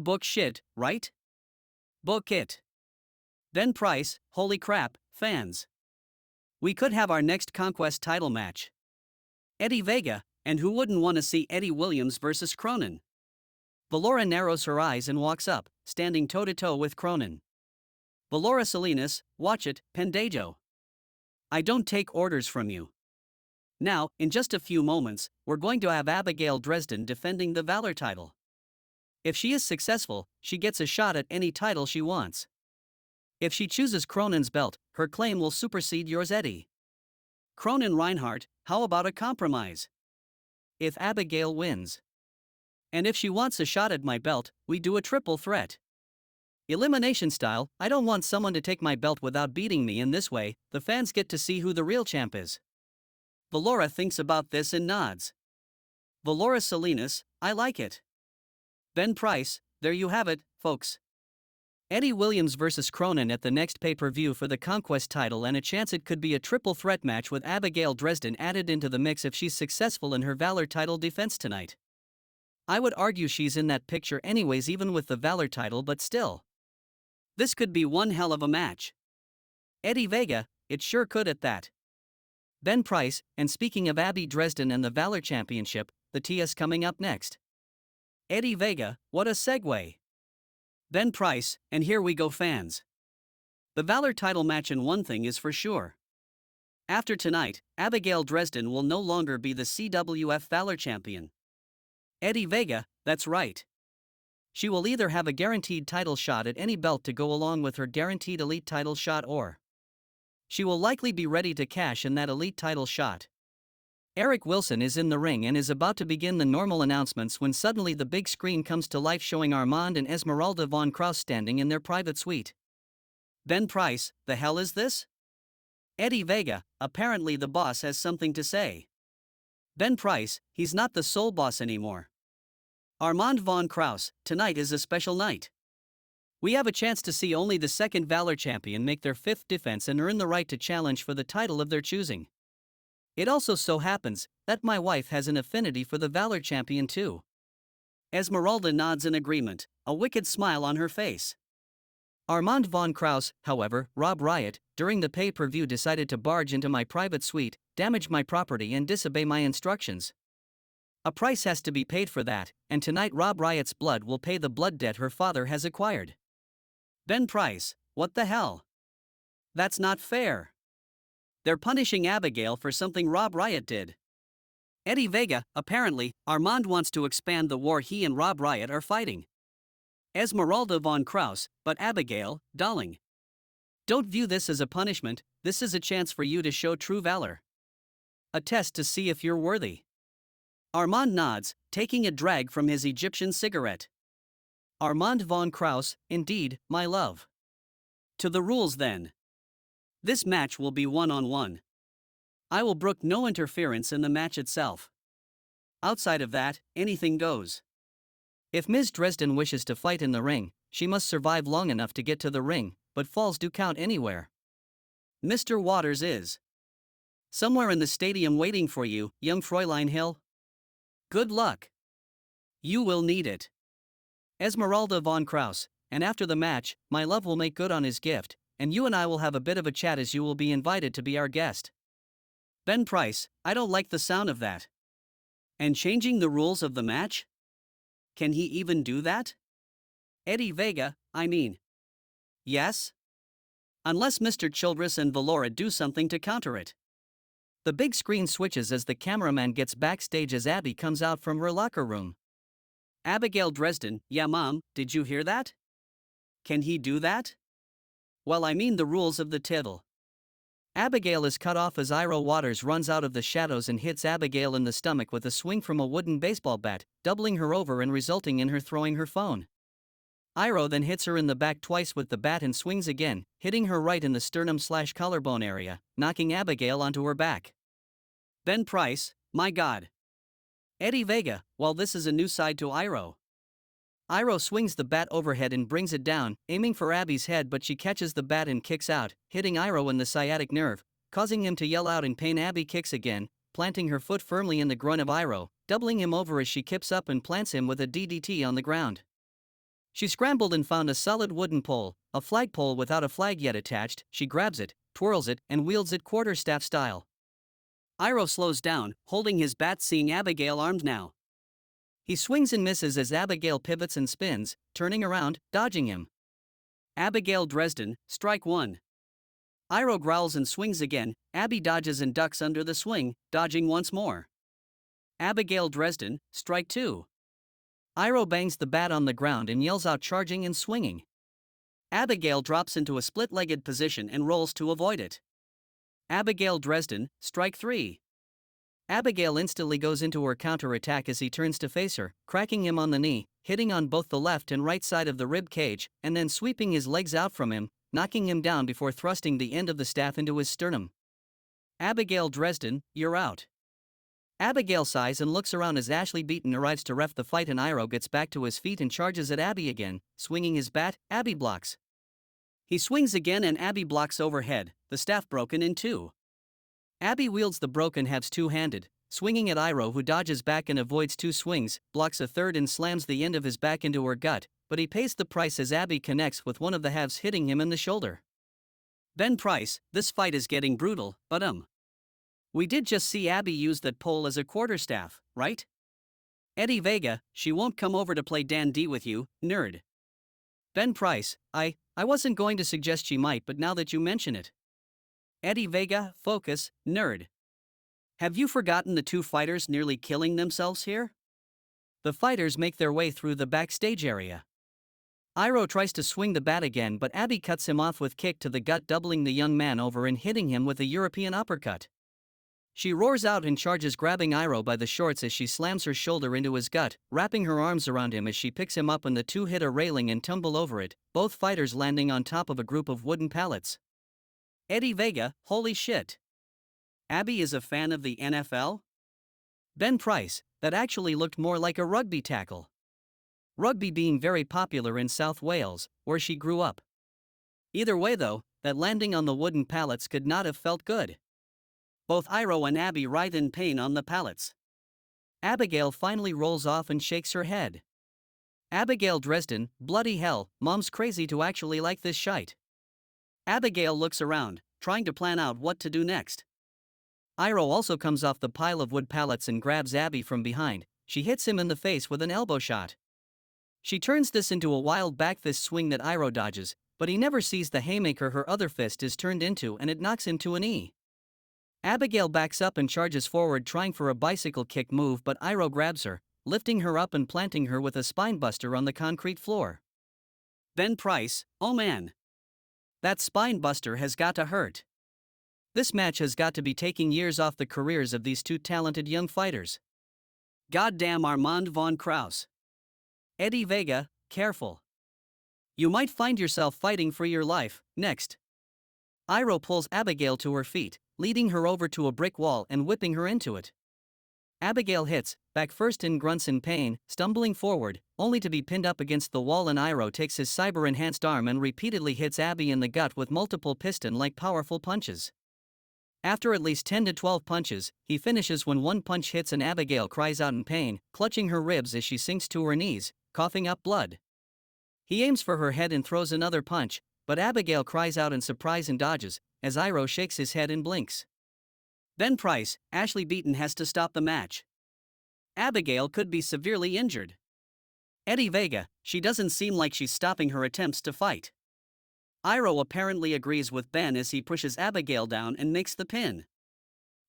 book shit, right? Book it. Ben Price, holy crap, fans. We could have our next Conquest title match. Eddie Vega, and who wouldn't want to see Eddie Williams versus Cronin? Valora narrows her eyes and walks up, standing toe-to-toe with Cronin. Valora Salinas, watch it, Pendejo. I don't take orders from you. Now, in just a few moments, we're going to have Abigail Dresden defending the Valor title. If she is successful, she gets a shot at any title she wants. If she chooses Cronin's belt, her claim will supersede yours, Eddie. Cronin Reinhardt, how about a compromise? If Abigail wins. And if she wants a shot at my belt, we do a triple threat. Elimination style, I don't want someone to take my belt without beating me in this way, the fans get to see who the real champ is. Valora thinks about this and nods. Valora Salinas, I like it. Ben Price, there you have it, folks. Eddie Williams versus Cronin at the next pay-per-view for the Conquest title, and a chance it could be a triple threat match with Abigail Dresden added into the mix if she's successful in her Valor title defense tonight. I would argue she's in that picture anyways even with the Valor title, but still. This could be one hell of a match. Eddie Vega, it sure could at that. Ben Price, and speaking of Abby Dresden and the Valor Championship, the TS coming up next. Eddie Vega, what a segue. Ben Price, and here we go, fans. The Valor title match, and one thing is for sure. After tonight, Abigail Dresden will no longer be the CWF Valor champion. Eddie Vega, that's right. She will either have a guaranteed title shot at any belt to go along with her guaranteed elite title shot, or she will likely be ready to cash in that elite title shot. Eric Wilson is in the ring and is about to begin the normal announcements when suddenly the big screen comes to life, showing Armand and Esmeralda von Krause standing in their private suite. Ben Price, the hell is this? Eddie Vega, apparently the boss has something to say. Ben Price, he's not the sole boss anymore. Armand von Krause, tonight is a special night. We have a chance to see only the second Valor champion make their fifth defense and earn the right to challenge for the title of their choosing. It also so happens that my wife has an affinity for the Valor champion too. Esmeralda nods in agreement, a wicked smile on her face. Armand von Krause, however, Rob Riot, during the pay-per-view decided to barge into my private suite, damage my property and disobey my instructions. A price has to be paid for that, and tonight Rob Riot's blood will pay the blood debt her father has acquired. Ben Price, what the hell? That's not fair. They're punishing Abigail for something Rob Riot did. Eddie Vega, apparently, Armand wants to expand the war he and Rob Riot are fighting. Esmeralda von Krause, but Abigail, darling. Don't view this as a punishment, this is a chance for you to show true valor. A test to see if you're worthy. Armand nods, taking a drag from his Egyptian cigarette. Armand von Krause, indeed, my love. To the rules then. This match will be one-on-one. I will brook no interference in the match itself. Outside of that, anything goes. If Ms. Dresden wishes to fight in the ring, she must survive long enough to get to the ring, but falls do count anywhere. Mr. Waters is somewhere in the stadium waiting for you, young Fräulein Hill. Good luck. You will need it. Esmeralda von Krause, and after the match, my love will make good on his gift, and you and I will have a bit of a chat as you will be invited to be our guest. Ben Price, I don't like the sound of that. And changing the rules of the match? Can he even do that? Eddie Vega, I mean. Yes? Unless Mr. Childress and Valora do something to counter it. The big screen switches as the cameraman gets backstage as Abby comes out from her locker room. Abigail Dresden, yeah mom, did you hear that? Can he do that? Well, I mean the rules of the tittle. Abigail is cut off as Iro Waters runs out of the shadows and hits Abigail in the stomach with a swing from a wooden baseball bat, doubling her over and resulting in her throwing her phone. Iro then hits her in the back twice with the bat and swings again, hitting her right in the sternum/collarbone area, knocking Abigail onto her back. Ben Price, my God. Eddie Vega, well, this is a new side to Iro. Iro swings the bat overhead and brings it down, aiming for Abby's head, but she catches the bat and kicks out, hitting Iro in the sciatic nerve, causing him to yell out in pain. Abby kicks again, planting her foot firmly in the groin of Iro, doubling him over as she kips up and plants him with a DDT on the ground. She scrambled and found a solid wooden pole, a flagpole without a flag yet attached. She grabs it, twirls it, and wields it quarterstaff style. Iro slows down, holding his bat, seeing Abigail armed now. He swings and misses as Abigail pivots and spins, turning around, dodging him. Abigail Dresden, strike one. Iro growls and swings again. Abby dodges and ducks under the swing, dodging once more. Abigail Dresden, strike two. Iro bangs the bat on the ground and yells out, charging and swinging. Abigail drops into a split-legged position and rolls to avoid it. Abigail Dresden, strike three. Abigail instantly goes into her counter-attack as he turns to face her, cracking him on the knee, hitting on both the left and right side of the rib cage, and then sweeping his legs out from him, knocking him down before thrusting the end of the staff into his sternum. Abigail Dresden, you're out. Abigail sighs and looks around as Ashley Beaton arrives to ref the fight, and Iro gets back to his feet and charges at Abby again, swinging his bat. Abby blocks. He swings again and Abby blocks overhead, the staff broken in two. Abby wields the broken halves two-handed, swinging at Iro, who dodges back and avoids two swings, blocks a third and slams the end of his back into her gut, but he pays the price as Abby connects with one of the halves, hitting him in the shoulder. Ben Price, this fight is getting brutal, but we did just see Abby use that pole as a quarterstaff, right? Eddie Vega, she won't come over to play Dan D with you, nerd. Ben Price, I wasn't going to suggest she might, but now that you mention it. Eddie Vega, focus, nerd. Have you forgotten the two fighters nearly killing themselves here? The fighters make their way through the backstage area. Iro tries to swing the bat again, but Abby cuts him off with kick to the gut, doubling the young man over and hitting him with a European uppercut. She roars out and charges, grabbing Iro by the shorts as she slams her shoulder into his gut, wrapping her arms around him as she picks him up, and the two hit a railing and tumble over it, both fighters landing on top of a group of wooden pallets. Eddie Vega, holy shit. Abby is a fan of the NFL? Ben Price, that actually looked more like a rugby tackle. Rugby being very popular in South Wales, where she grew up. Either way though, that landing on the wooden pallets could not have felt good. Both Iro and Abby writhe in pain on the pallets. Abigail finally rolls off and shakes her head. Abigail Dresden, bloody hell, mom's crazy to actually like this shite. Abigail looks around, trying to plan out what to do next. Iro also comes off the pile of wood pallets and grabs Abby from behind. She hits him in the face with an elbow shot. She turns this into a wild back fist swing that Iro dodges, but he never sees the haymaker her other fist is turned into, and it knocks him to a knee. Abigail backs up and charges forward, trying for a bicycle kick move, but Iro grabs her, lifting her up and planting her with a spinebuster on the concrete floor. Ben Price, oh man. That spinebuster has got to hurt. This match has got to be taking years off the careers of these two talented young fighters. Goddamn Armand von Kraus. Eddie Vega, careful. You might find yourself fighting for your life, next. Iro pulls Abigail to her feet, leading her over to a brick wall and whipping her into it. Abigail hits, back first and grunts in pain, stumbling forward, only to be pinned up against the wall, and Iro takes his cyber-enhanced arm and repeatedly hits Abby in the gut with multiple piston-like powerful punches. After at least 10 to 12 punches, he finishes when one punch hits and Abigail cries out in pain, clutching her ribs as she sinks to her knees, coughing up blood. He aims for her head and throws another punch, but Abigail cries out in surprise and dodges, as Iro shakes his head and blinks. Then Price, Ashley Beaton has to stop the match. Abigail could be severely injured. Eddie Vega, she doesn't seem like she's stopping her attempts to fight. Iro apparently agrees with Ben as he pushes Abigail down and makes the pin.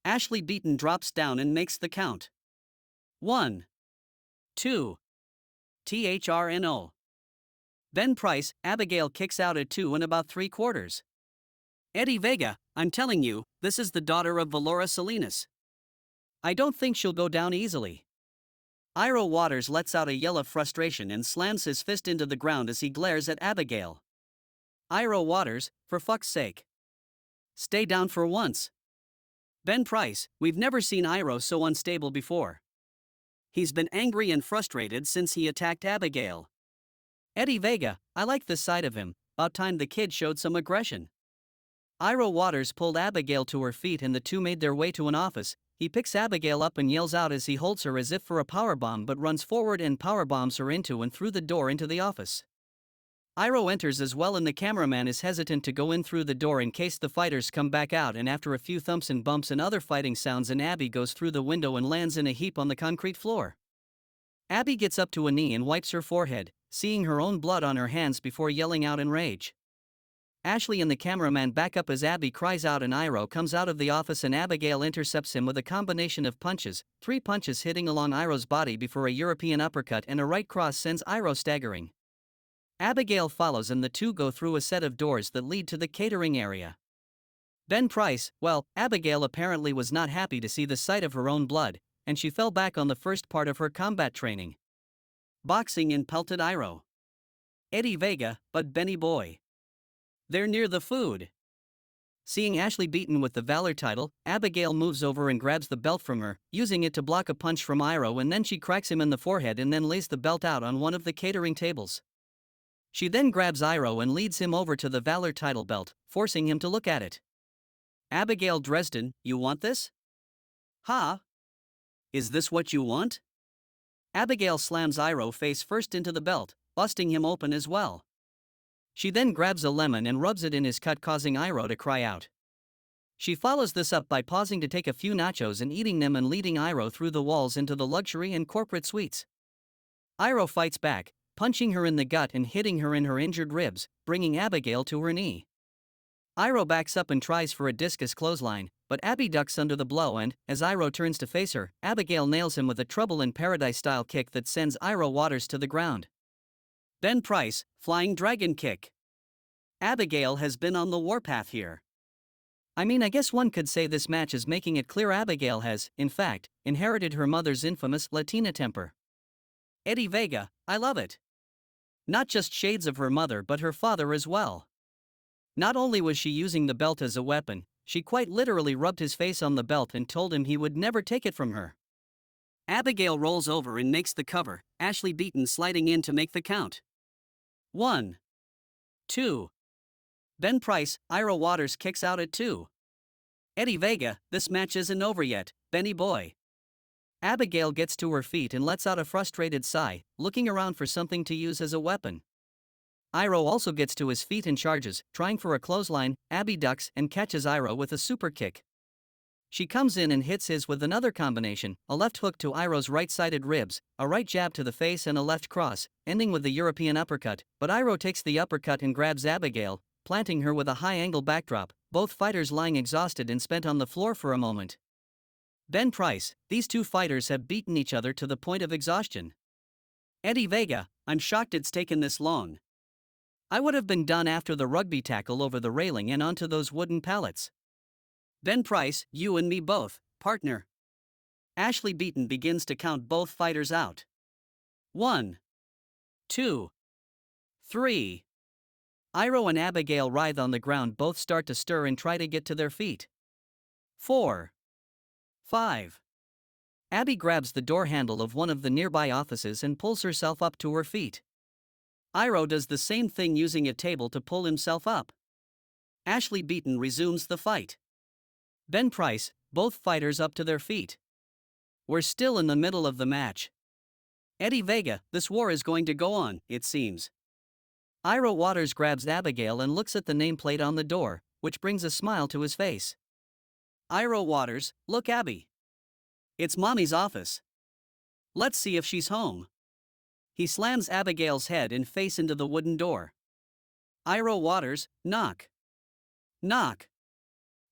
Ashley Beaton drops down and makes the count. 1, 2, THRNO. Then Price, Abigail kicks out at 2 and about 3/4. Eddie Vega, I'm telling you, this is the daughter of Valora Salinas. I don't think she'll go down easily. Iro Waters lets out a yell of frustration and slams his fist into the ground as he glares at Abigail. Iro Waters, for fuck's sake. Stay down for once. Ben Price, we've never seen Iro so unstable before. He's been angry and frustrated since he attacked Abigail. Eddie Vega, I like this side of him, about time the kid showed some aggression. Iro Waters pulled Abigail to her feet and the two made their way to an office. He picks Abigail up and yells out as he holds her as if for a powerbomb but runs forward and powerbombs her into and through the door into the office. Iro enters as well and the cameraman is hesitant to go in through the door in case the fighters come back out, and after a few thumps and bumps and other fighting sounds and Abby goes through the window and lands in a heap on the concrete floor. Abby gets up to a knee and wipes her forehead, seeing her own blood on her hands before yelling out in rage. Ashley and the cameraman back up as Abby cries out and Iro comes out of the office and Abigail intercepts him with a combination of punches, 3 punches hitting along Iro's body before a European uppercut and a right cross sends Iro staggering. Abigail follows and the two go through a set of doors that lead to the catering area. Ben Price, well, Abigail apparently was not happy to see the sight of her own blood, and she fell back on the first part of her combat training. Boxing and pelted Iro. Eddie Vega, but Benny Boy. They're near the food. Seeing Ashley Beaton with the Valor title, Abigail moves over and grabs the belt from her, using it to block a punch from Iro, and then she cracks him in the forehead and then lays the belt out on one of the catering tables. She then grabs Iro and leads him over to the Valor title belt, forcing him to look at it. Abigail Dresden, you want this? Ha? Is this what you want? Abigail slams Iro face first into the belt, busting him open as well. She then grabs a lemon and rubs it in his cut, causing Iro to cry out. She follows this up by pausing to take a few nachos and eating them and leading Iro through the walls into the luxury and corporate suites. Iro fights back, punching her in the gut and hitting her in her injured ribs, bringing Abigail to her knee. Iro backs up and tries for a discus clothesline, but Abby ducks under the blow and, as Iro turns to face her, Abigail nails him with a Trouble in Paradise-style kick that sends Iro Waters to the ground. Ben Price, flying dragon kick. Abigail has been on the warpath here. I mean, I guess one could say this match is making it clear Abigail has, in fact, inherited her mother's infamous Latina temper. Eddie Vega, I love it. Not just shades of her mother but her father as well. Not only was she using the belt as a weapon, she quite literally rubbed his face on the belt and told him he would never take it from her. Abigail rolls over and makes the cover, Ashley Beaton sliding in to make the count. 1, 2. Ben Price, Iro Waters kicks out at 2. Eddie Vega, this match isn't over yet, Benny Boy. Abigail gets to her feet and lets out a frustrated sigh, looking around for something to use as a weapon. Iro also gets to his feet and charges, trying for a clothesline. Abby ducks and catches Iro with a super kick. She comes in and hits his with another combination, a left hook to Iro's right-sided ribs, a right jab to the face and a left cross, ending with the European uppercut, but Iro takes the uppercut and grabs Abigail, planting her with a high-angle backdrop, both fighters lying exhausted and spent on the floor for a moment. Ben Price, these two fighters have beaten each other to the point of exhaustion. Eddie Vega, I'm shocked it's taken this long. I would have been done after the rugby tackle over the railing and onto those wooden pallets. Ben Price, you and me both, partner. Ashley Beaton begins to count both fighters out. 1, 2, 3. Iro and Abigail writhe on the ground, both start to stir and try to get to their feet. 4, 5. Abby grabs the door handle of one of the nearby offices and pulls herself up to her feet. Iro does the same thing, using a table to pull himself up. Ashley Beaton resumes the fight. Ben Price, both fighters up to their feet. We're still in the middle of the match. Eddie Vega, this war is going to go on, it seems. Iro Waters grabs Abigail and looks at the nameplate on the door, which brings a smile to his face. Iro Waters, look Abby. It's Mommy's office. Let's see if she's home. He slams Abigail's head and face into the wooden door. Iro Waters, knock. Knock.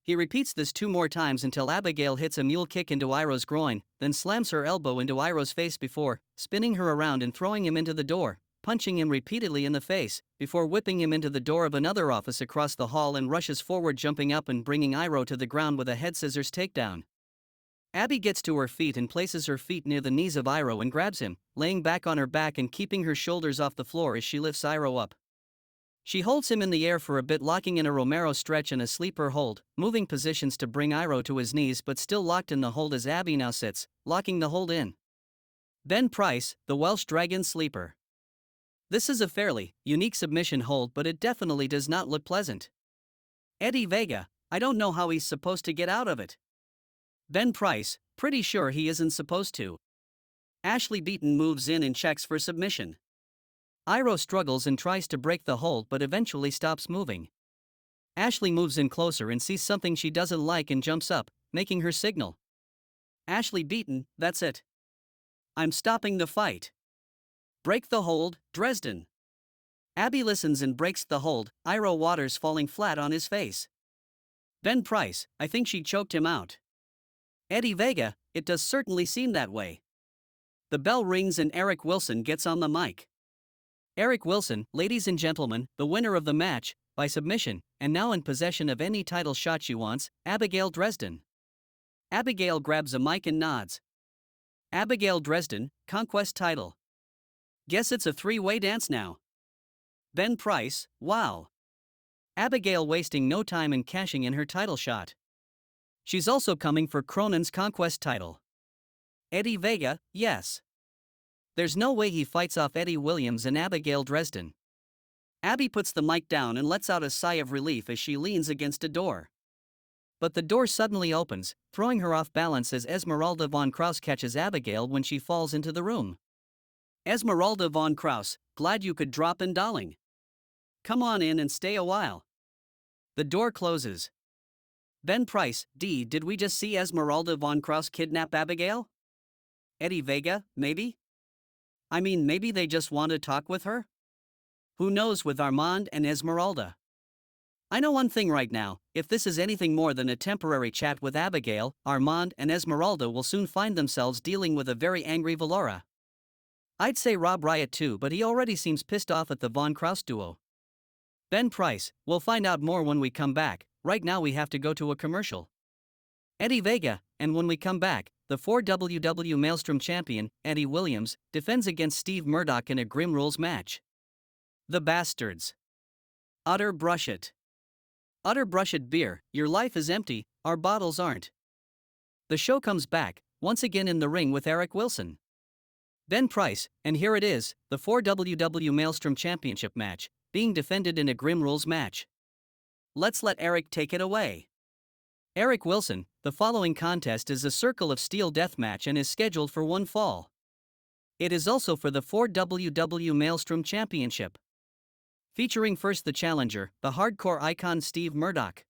He repeats this 2 more times until Abigail hits a mule kick into Iro's groin, then slams her elbow into Iro's face before spinning her around and throwing him into the door, punching him repeatedly in the face, before whipping him into the door of another office across the hall and rushes forward, jumping up and bringing Iro to the ground with a head scissors takedown. Abby gets to her feet and places her feet near the knees of Iro and grabs him, laying back on her back and keeping her shoulders off the floor as she lifts Iro up. She holds him in the air for a bit, locking in a Romero stretch and a sleeper hold, moving positions to bring Iro to his knees but still locked in the hold as Abby now sits, locking the hold in. Ben Price, the Welsh Dragon Sleeper. This is a fairly unique submission hold, but it definitely does not look pleasant. Eddie Vega, I don't know how he's supposed to get out of it. Ben Price, pretty sure he isn't supposed to. Ashley Beaton moves in and checks for submission. Iro struggles and tries to break the hold but eventually stops moving. Ashley moves in closer and sees something she doesn't like and jumps up, making her signal. Ashley Beaton, that's it. I'm stopping the fight. Break the hold, Dresden. Abby listens and breaks the hold, Iro Waters falling flat on his face. Ben Price, I think she choked him out. Eddie Vega, it does certainly seem that way. The bell rings and Eric Wilson gets on the mic. Eric Wilson, ladies and gentlemen, the winner of the match, by submission, and now in possession of any title shot she wants, Abigail Dresden. Abigail grabs a mic and nods. Abigail Dresden, Conquest title. Guess it's a 3-way dance now. Ben Price, wow. Abigail wasting no time in cashing in her title shot. She's also coming for Cronin's Conquest title. Eddie Vega, yes. There's no way he fights off Eddie Williams and Abigail Dresden. Abby puts the mic down and lets out a sigh of relief as she leans against a door. But the door suddenly opens, throwing her off balance as Esmeralda von Krauss catches Abigail when she falls into the room. Esmeralda von Krauss, glad you could drop in, darling. Come on in and stay a while. The door closes. Ben Price, did we just see Esmeralda von Krauss kidnap Abigail? Eddie Vega, maybe? I mean, maybe they just want to talk with her? Who knows with Armand and Esmeralda? I know one thing right now, if this is anything more than a temporary chat with Abigail, Armand and Esmeralda will soon find themselves dealing with a very angry Valora. I'd say Rob Riot too, but he already seems pissed off at the Von Krauss duo. Ben Price, we'll find out more when we come back, right now we have to go to a commercial. Eddie Vega, and when we come back, the 4WW Maelstrom champion, Eddie Williams, defends against Steve Murdoch in a Grim Rules match. The Bastards. Utter Brush It. Utter Brush It beer, your life is empty, our bottles aren't. The show comes back, once again in the ring with Eric Wilson. Ben Price, and here it is, the 4WW Maelstrom Championship match, being defended in a Grim Rules match. Let's let Eric take it away. Eric Wilson, the following contest is a Circle of Steel deathmatch and is scheduled for 1 fall. It is also for the 4WW Maelstrom Championship. Featuring first the challenger, the hardcore icon Steve Murdoch.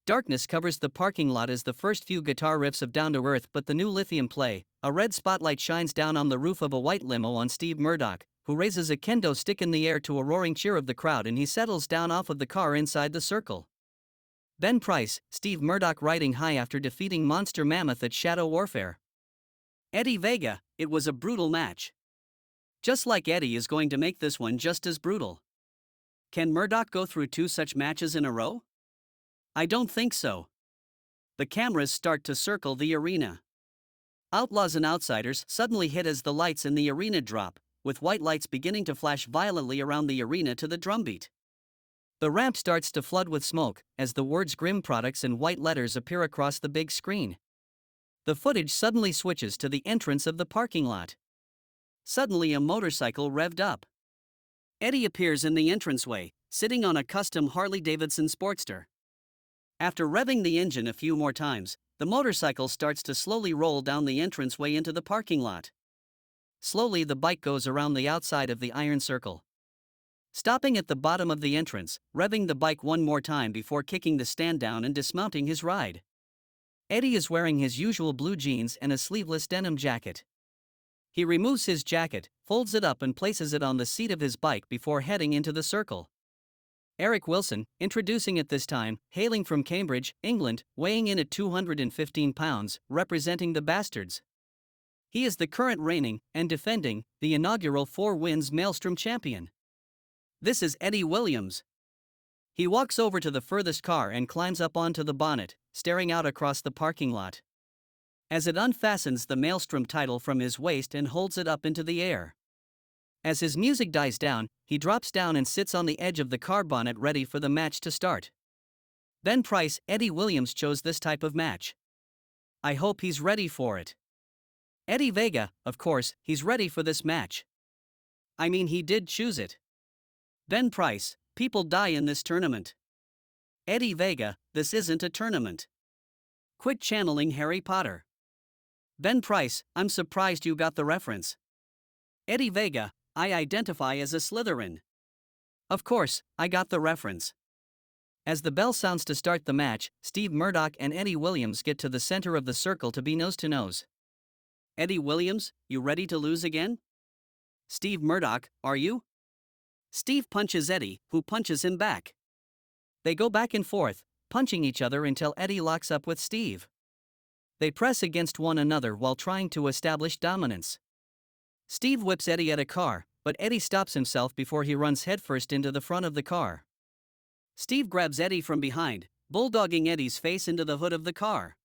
Darkness covers the parking lot as the first few guitar riffs of Down to Earth but the new Lithium play. A red spotlight shines down on the roof of a white limo on Steve Murdoch, who raises a kendo stick in the air to a roaring cheer of the crowd, and he settles down off of the car inside the circle. Ben Price, Steve Murdoch riding high after defeating Monster Mammoth at Shadow Warfare. Eddie Vega, it was a brutal match. Just like Eddie is going to make this one just as brutal. Can Murdoch go through 2 such matches in a row? I don't think so. The cameras start to circle the arena. Outlaws and outsiders suddenly hit as the lights in the arena drop, with white lights beginning to flash violently around the arena to the drumbeat. The ramp starts to flood with smoke, as the words Grim Products in white letters appear across the big screen. The footage suddenly switches to the entrance of the parking lot. Suddenly a motorcycle revved up. Eddie appears in the entranceway, sitting on a custom Harley-Davidson Sportster. After revving the engine a few more times, the motorcycle starts to slowly roll down the entranceway into the parking lot. Slowly the bike goes around the outside of the iron circle. stopping at the bottom of the entrance, revving the bike one more time before kicking the stand down and dismounting his ride. Eddie is wearing his usual blue jeans and a sleeveless denim jacket. He removes his jacket, folds it up and places it on the seat of his bike before heading into the circle. Eric Wilson, introducing at this time, hailing from Cambridge, England, weighing in at 215 pounds, representing the Bastards. He is the current reigning, and defending, the inaugural 4 wins Maelstrom champion. This is Eddie Williams. He walks over to the furthest car and climbs up onto the bonnet, staring out across the parking lot. As it unfastens the Maelstrom title from his waist and holds it up into the air. As his music dies down, he drops down and sits on the edge of the car bonnet ready for the match to start. Ben Price, Eddie Williams chose this type of match. I hope he's ready for it. Eddie Vega, of course, he's ready for this match. I mean, he did choose it. Ben Price, people die in this tournament. Eddie Vega, this isn't a tournament. Quit channeling Harry Potter. Ben Price, I'm surprised you got the reference. Eddie Vega, I identify as a Slytherin. Of course, I got the reference. As the bell sounds to start the match, Steve Murdoch and Eddie Williams get to the center of the circle to be nose to nose. Eddie Williams, you ready to lose again? Steve Murdoch, are you? Steve punches Eddie, who punches him back. They go back and forth, punching each other until Eddie locks up with Steve. They press against one another while trying to establish dominance. Steve whips Eddie at a car, but Eddie stops himself before he runs headfirst into the front of the car. Steve grabs Eddie from behind, bulldogging Eddie's face into the hood of the car.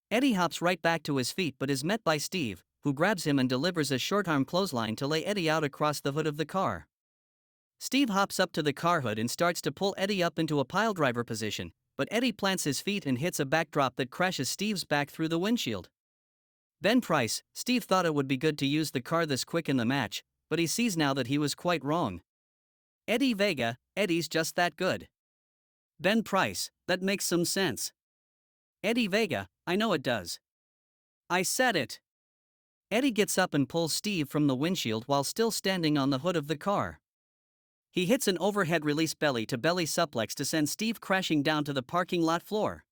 Eddie hops right back to his feet but is met by Steve, who grabs him and delivers a short-arm clothesline to lay Eddie out across the hood of the car. Steve hops up to the car hood and starts to pull Eddie up into a piledriver position, but Eddie plants his feet and hits a backdrop that crashes Steve's back through the windshield. Ben Price, Steve thought it would be good to use the car this quick in the match, but he sees now that he was quite wrong. Eddie Vega, Eddie's just that good. Ben Price, that makes some sense. Eddie Vega, I know it does. I said it. Eddie gets up and pulls Steve from the windshield while still standing on the hood of the car. He hits an overhead release belly-to-belly suplex to send Steve crashing down to the parking lot floor.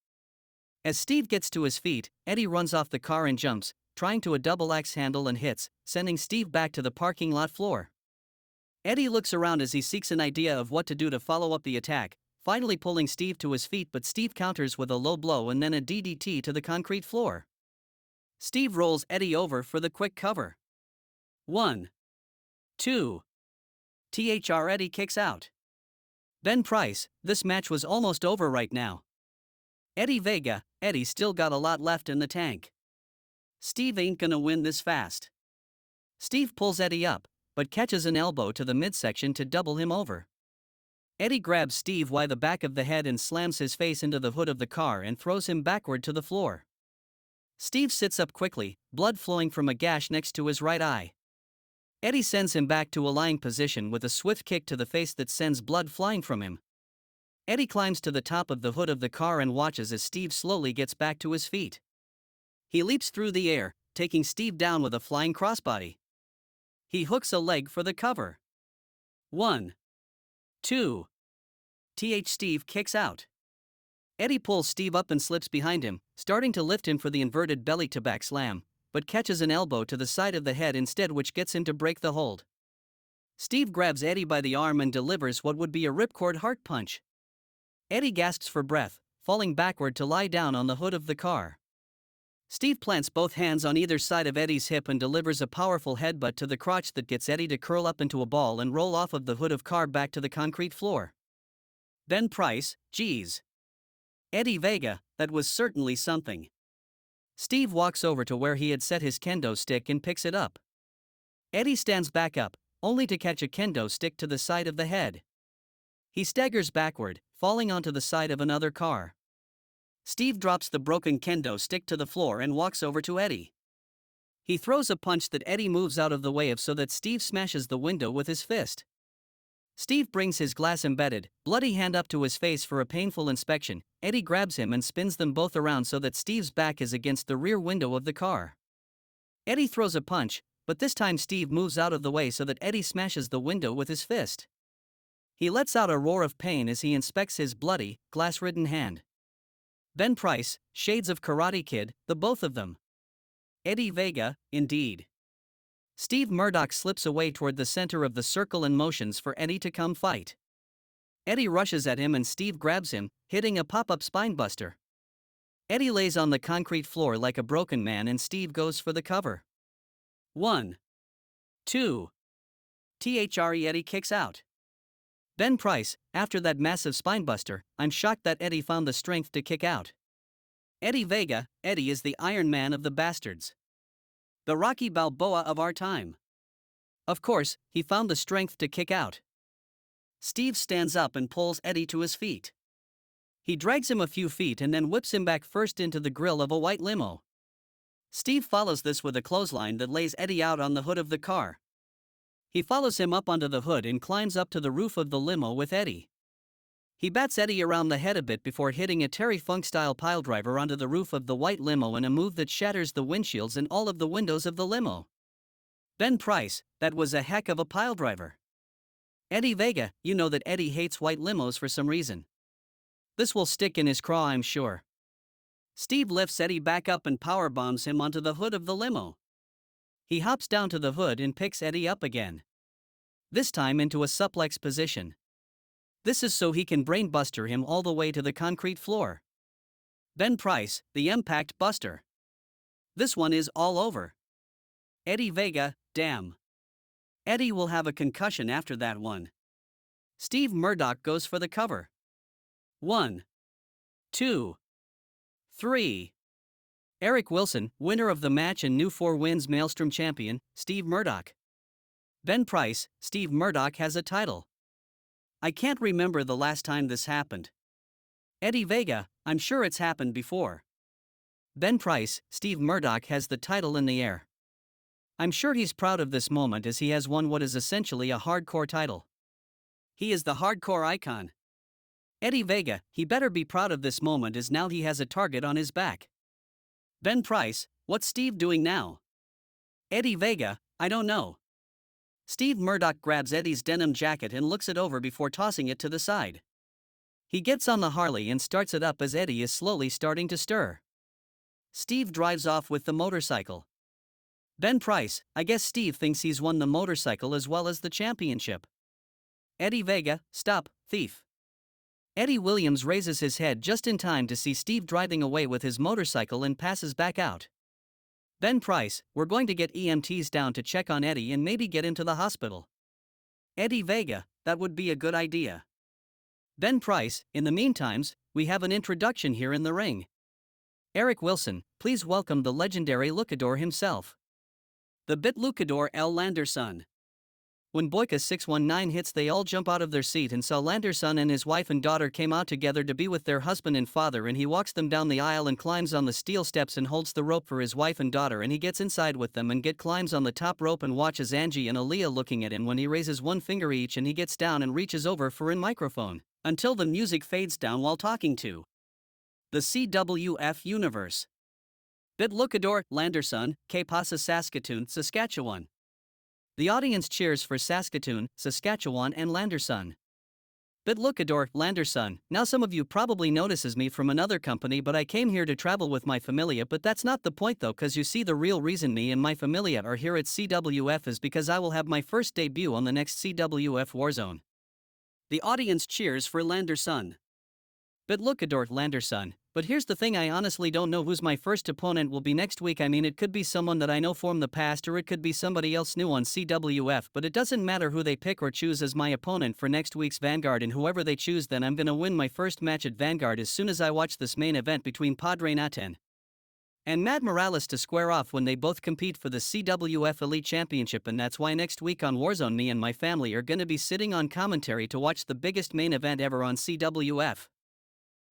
As Steve gets to his feet, Eddie runs off the car and jumps, trying to a double axe handle and hits, sending Steve back to the parking lot floor. Eddie looks around as he seeks an idea of what to do to follow up the attack, finally pulling Steve to his feet, but Steve counters with a low blow and then a DDT to the concrete floor. Steve rolls Eddie over for the quick cover. 1, 2. THR Eddie kicks out. Ben Price, this match was almost over right now. Eddie Vega, Eddie still got a lot left in the tank. Steve ain't gonna win this fast. Steve pulls Eddie up, but catches an elbow to the midsection to double him over. Eddie grabs Steve by the back of the head and slams his face into the hood of the car and throws him backward to the floor. Steve sits up quickly, blood flowing from a gash next to his right eye. Eddie sends him back to a lying position with a swift kick to the face that sends blood flying from him. Eddie climbs to the top of the hood of the car and watches as Steve slowly gets back to his feet. He leaps through the air, taking Steve down with a flying crossbody. He hooks a leg for the cover. 1, 2. Steve kicks out. Eddie pulls Steve up and slips behind him, starting to lift him for the inverted belly-to-back slam, but catches an elbow to the side of the head instead, which gets him to break the hold. Steve grabs Eddie by the arm and delivers what would be a ripcord heart punch. Eddie gasps for breath, falling backward to lie down on the hood of the car. Steve plants both hands on either side of Eddie's hip and delivers a powerful headbutt to the crotch that gets Eddie to curl up into a ball and roll off of the hood of car back to the concrete floor. Ben Price, geez. Eddie Vega, that was certainly something. Steve walks over to where he had set his kendo stick and picks it up. Eddie stands back up, only to catch a kendo stick to the side of the head. He staggers backward, falling onto the side of another car. Steve drops the broken kendo stick to the floor and walks over to Eddie. He throws a punch that Eddie moves out of the way of so that Steve smashes the window with his fist. Steve brings his glass-embedded, bloody hand up to his face for a painful inspection. Eddie grabs him and spins them both around so that Steve's back is against the rear window of the car. Eddie throws a punch, but this time Steve moves out of the way so that Eddie smashes the window with his fist. He lets out a roar of pain as he inspects his bloody, glass-ridden hand. Ben Price, shades of Karate Kid, the both of them. Eddie Vega, indeed. Steve Murdoch slips away toward the center of the circle and motions for Eddie to come fight. Eddie rushes at him and Steve grabs him, hitting a pop-up spinebuster. Eddie lays on the concrete floor like a broken man and Steve goes for the cover. 1, 2. Eddie kicks out. Ben Price, after that massive spinebuster, I'm shocked that Eddie found the strength to kick out. Eddie Vega, Eddie is the Iron Man of the bastards. The Rocky Balboa of our time. Of course, he found the strength to kick out. Steve stands up and pulls Eddie to his feet. He drags him a few feet and then whips him back first into the grill of a white limo. Steve follows this with a clothesline that lays Eddie out on the hood of the car. He follows him up onto the hood and climbs up to the roof of the limo with Eddie. He bats Eddie around the head a bit before hitting a Terry Funk-style piledriver onto the roof of the white limo in a move that shatters the windshields and all of the windows of the limo. Ben Price, that was a heck of a piledriver. Eddie Vega, you know that Eddie hates white limos for some reason. This will stick in his craw, I'm sure. Steve lifts Eddie back up and powerbombs him onto the hood of the limo. He hops down to the hood and picks Eddie up again. This time into a suplex position. This is so he can brainbuster him all the way to the concrete floor. Ben Price, the Impact Buster. This one is all over. Eddie Vega, damn. Eddie will have a concussion after that one. Steve Murdoch goes for the cover. 1, 2, 3. Eric Wilson, winner of the match and new 4 wins Maelstrom champion, Steve Murdoch. Ben Price, Steve Murdoch has a title. I can't remember the last time this happened. Eddie Vega, I'm sure it's happened before. Ben Price, Steve Murdoch has the title in the air. I'm sure he's proud of this moment as he has won what is essentially a hardcore title. He is the hardcore icon. Eddie Vega, he better be proud of this moment as now he has a target on his back. Ben Price, what's Steve doing now? Eddie Vega, I don't know. Steve Murdoch grabs Eddie's denim jacket and looks it over before tossing it to the side. He gets on the Harley and starts it up as Eddie is slowly starting to stir. Steve drives off with the motorcycle. Ben Price, I guess Steve thinks he's won the motorcycle as well as the championship. Eddie Vega, stop, thief. Eddie Williams raises his head just in time to see Steve driving away with his motorcycle and passes back out. Ben Price, we're going to get EMTs down to check on Eddie and maybe get him to the hospital. Eddie Vega, that would be a good idea. Ben Price, in the meantime, we have an introduction here in the ring. Eric Wilson, please welcome the legendary luchador himself. The bit luchador El Landerson. When Boyka 619 hits, they all jump out of their seat and saw Landerson and his wife and daughter came out together to be with their husband and father, and he walks them down the aisle and climbs on the steel steps and holds the rope for his wife and daughter, and he gets inside with them and climbs on the top rope and watches Angie and Aaliyah looking at him when he raises one finger each, and he gets down and reaches over for a microphone, until the music fades down while talking to the CWF universe. Bit luchador, Landerson, Que Pasa Saskatoon, Saskatchewan. The audience cheers for Saskatoon, Saskatchewan and Landerson. Bit luchador, Landerson, now some of you probably notices me from another company, but I came here to travel with my familia, but that's not the point though, cause you see the real reason me and my familia are here at CWF is because I will have my first debut on the next CWF Warzone. The audience cheers for Landerson. Bit luchador, Landerson, but here's the thing, I honestly don't know who's my first opponent will be next week. I mean, it could be someone that I know from the past or it could be somebody else new on CWF, but it doesn't matter who they pick or choose as my opponent for next week's Vanguard, and whoever they choose, then I'm gonna win my first match at Vanguard as soon as I watch this main event between Padre Nathan and Mad Morales to square off when they both compete for the CWF Elite Championship, and that's why next week on Warzone me and my family are gonna be sitting on commentary to watch the biggest main event ever on CWF.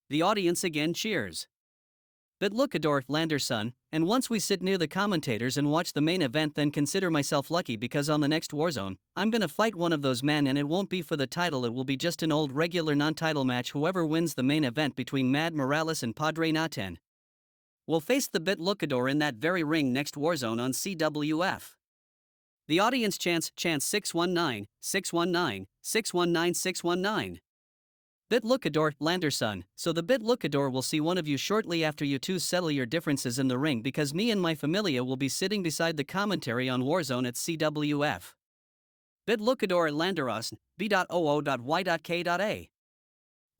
The audience again cheers. Bit luchador, Landerson, and once we sit near the commentators and watch the main event, then consider myself lucky because on the next Warzone, I'm gonna fight one of those men, and it won't be for the title, it will be just an old regular non-title match. Whoever wins the main event between Mad Morales and Padre Nathan will face the bit luchador in that very ring next Warzone on CWF. The audience chants 619, 619, 619, 619. BitLookador, Landerson, so the BitLookador will see one of you shortly after you two settle your differences in the ring because me and my familia will be sitting beside the commentary on Warzone at CWF. BitLookador Landeros, b.oo.y.k.a.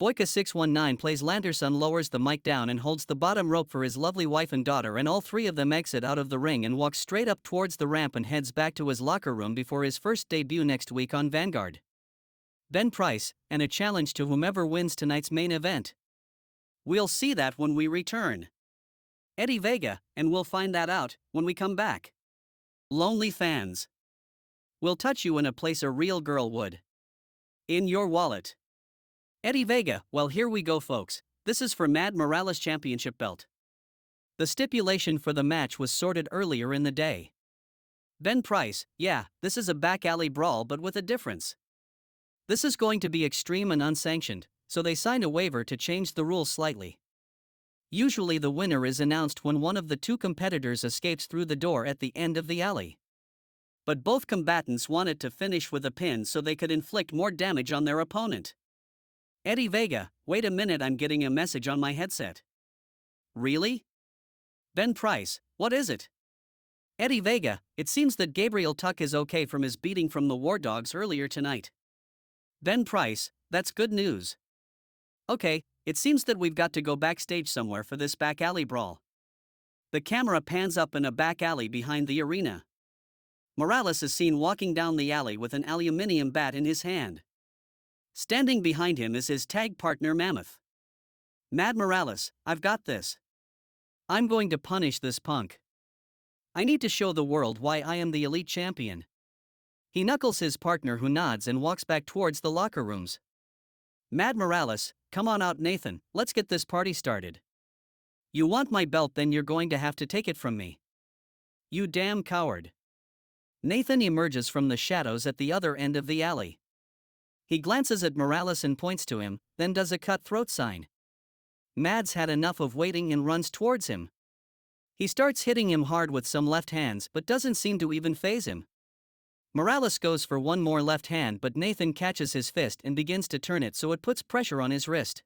Boyka619 plays Landerson lowers the mic down and holds the bottom rope for his lovely wife and daughter, and all three of them exit out of the ring and walk straight up towards the ramp and heads back to his locker room before his first debut next week on Vanguard. Ben Price, and a challenge to whomever wins tonight's main event. We'll see that when we return. Eddie Vega, and we'll find that out when we come back. Lonely fans. We'll touch you in a place a real girl would. In your wallet. Eddie Vega, well, here we go, folks. This is for Mad Morales Championship belt. The stipulation for the match was sorted earlier in the day. Ben Price, yeah, this is a back alley brawl but with a difference. This is going to be extreme and unsanctioned, so they signed a waiver to change the rules slightly. Usually the winner is announced when one of the two competitors escapes through the door at the end of the alley. But both combatants wanted to finish with a pin so they could inflict more damage on their opponent. Eddie Vega, wait a minute, I'm getting a message on my headset. Really? Ben Price, what is it? Eddie Vega, it seems that Gabriel Tuck is okay from his beating from the War Dogs earlier tonight. Ben Price, that's good news. Okay, it seems that we've got to go backstage somewhere for this back alley brawl. The camera pans up in a back alley behind the arena. Morales is seen walking down the alley with an aluminium bat in his hand. Standing behind him is his tag partner Mammoth. Mad Morales, I've got this. I'm going to punish this punk. I need to show the world why I am the elite champion. He knuckles his partner, who nods and walks back towards the locker rooms. Mad Morales, come on out, Nathan, let's get this party started. You want my belt, then you're going to have to take it from me. You damn coward. Nathan emerges from the shadows at the other end of the alley. He glances at Morales and points to him, then does a cutthroat sign. Mad's had enough of waiting and runs towards him. He starts hitting him hard with some left hands but doesn't seem to even faze him. Morales goes for one more left hand, but Nathan catches his fist and begins to turn it so it puts pressure on his wrist.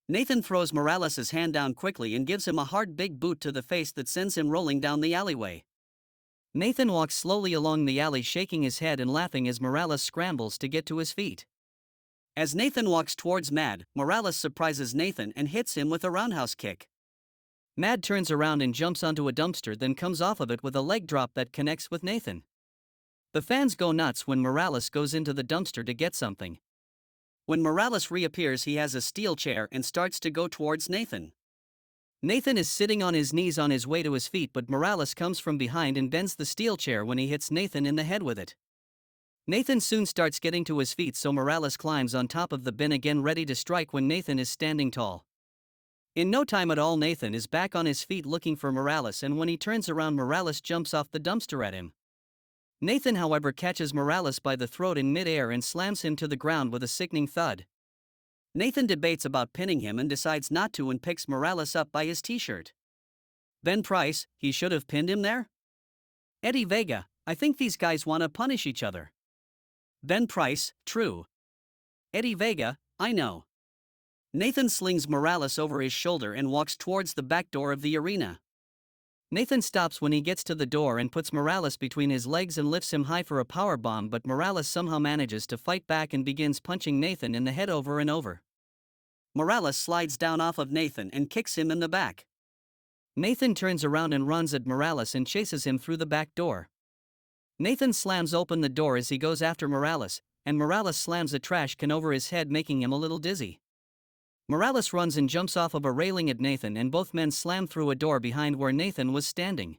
Nathan throws Morales' hand down quickly and gives him a hard big boot to the face that sends him rolling down the alleyway. Nathan walks slowly along the alley, shaking his head and laughing as Morales scrambles to get to his feet. As Nathan walks towards Mad, Morales surprises Nathan and hits him with a roundhouse kick. Mad turns around and jumps onto a dumpster, then comes off of it with a leg drop that connects with Nathan. The fans go nuts when Morales goes into the dumpster to get something. When Morales reappears, he has a steel chair and starts to go towards Nathan. Nathan is sitting on his knees on his way to his feet, but Morales comes from behind and bends the steel chair when he hits Nathan in the head with it. Nathan soon starts getting to his feet, so Morales climbs on top of the bin again, ready to strike when Nathan is standing tall. In no time at all, Nathan is back on his feet looking for Morales, and when he turns around, Morales jumps off the dumpster at him. Nathan, however, catches Morales by the throat in mid-air and slams him to the ground with a sickening thud. Nathan debates about pinning him and decides not to and picks Morales up by his t-shirt. Ben Price, he should have pinned him there? Eddie Vega, I think these guys want to punish each other. Ben Price, true. Eddie Vega, I know. Nathan slings Morales over his shoulder and walks towards the back door of the arena. Nathan stops when he gets to the door and puts Morales between his legs and lifts him high for a powerbomb, but Morales somehow manages to fight back and begins punching Nathan in the head over and over. Morales slides down off of Nathan and kicks him in the back. Nathan turns around and runs at Morales and chases him through the back door. Nathan slams open the door as he goes after Morales, and Morales slams a trash can over his head, making him a little dizzy. Morales runs and jumps off of a railing at Nathan, and both men slam through a door behind where Nathan was standing.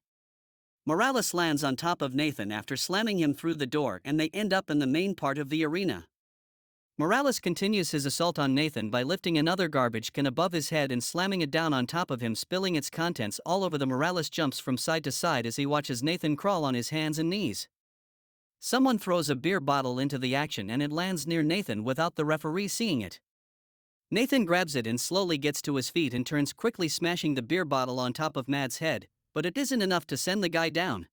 Morales lands on top of Nathan after slamming him through the door, and they end up in the main part of the arena. Morales continues his assault on Nathan by lifting another garbage can above his head and slamming it down on top of him, spilling its contents all over. Morales jumps from side to side as he watches Nathan crawl on his hands and knees. Someone throws a beer bottle into the action and it lands near Nathan without the referee seeing it. Nathan grabs it and slowly gets to his feet and turns quickly, smashing the beer bottle on top of Mad's head, but it isn't enough to send the guy down.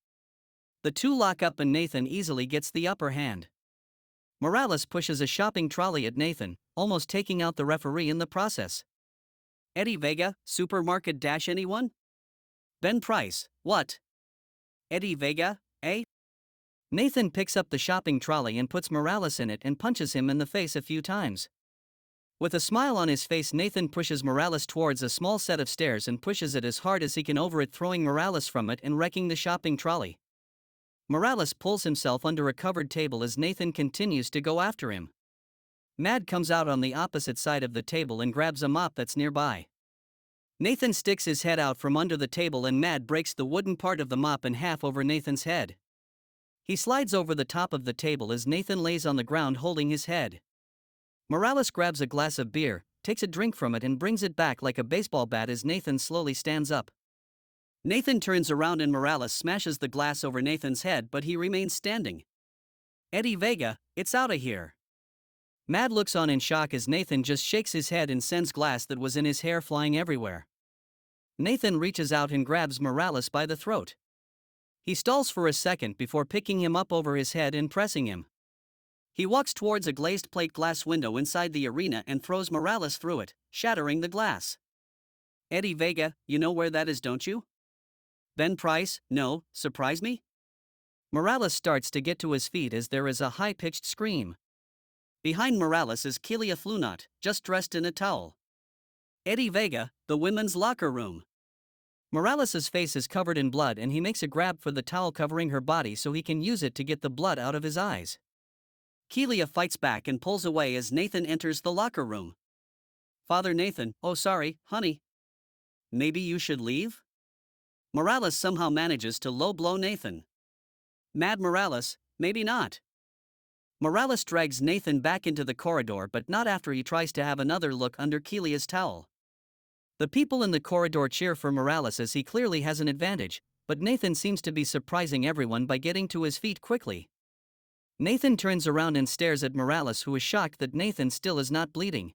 The two lock up and Nathan easily gets the upper hand. Morales pushes a shopping trolley at Nathan, almost taking out the referee in the process. Eddie Vega, supermarket dash anyone? Ben Price, what? Eddie Vega, eh? Nathan picks up the shopping trolley and puts Morales in it and punches him in the face a few times. With a smile on his face, Nathan pushes Morales towards a small set of stairs and pushes it as hard as he can over it, throwing Morales from it and wrecking the shopping trolley. Morales pulls himself under a covered table as Nathan continues to go after him. Mad comes out on the opposite side of the table and grabs a mop that's nearby. Nathan sticks his head out from under the table and Mad breaks the wooden part of the mop in half over Nathan's head. He slides over the top of the table as Nathan lays on the ground holding his head. Morales grabs a glass of beer, takes a drink from it and brings it back like a baseball bat as Nathan slowly stands up. Nathan turns around and Morales smashes the glass over Nathan's head, but he remains standing. Eddie Vega, it's outta here. Mad looks on in shock as Nathan just shakes his head and sends glass that was in his hair flying everywhere. Nathan reaches out and grabs Morales by the throat. He stalls for a second before picking him up over his head and pressing him. He walks towards a glazed plate glass window inside the arena and throws Morales through it, shattering the glass. Eddie Vega, you know where that is, don't you? Ben Price, no, surprise me? Morales starts to get to his feet as there is a high-pitched scream. Behind Morales is Kelia Flunot, just dressed in a towel. Eddie Vega, the women's locker room. Morales' face is covered in blood and he makes a grab for the towel covering her body so he can use it to get the blood out of his eyes. Kelia fights back and pulls away as Nathan enters the locker room. Father Nathan, oh sorry, honey. Maybe you should leave? Morales somehow manages to low-blow Nathan. Mad Morales, maybe not. Morales drags Nathan back into the corridor, but not after he tries to have another look under Kelia's towel. The people in the corridor cheer for Morales as he clearly has an advantage, but Nathan seems to be surprising everyone by getting to his feet quickly. Nathan turns around and stares at Morales, who is shocked that Nathan still is not bleeding.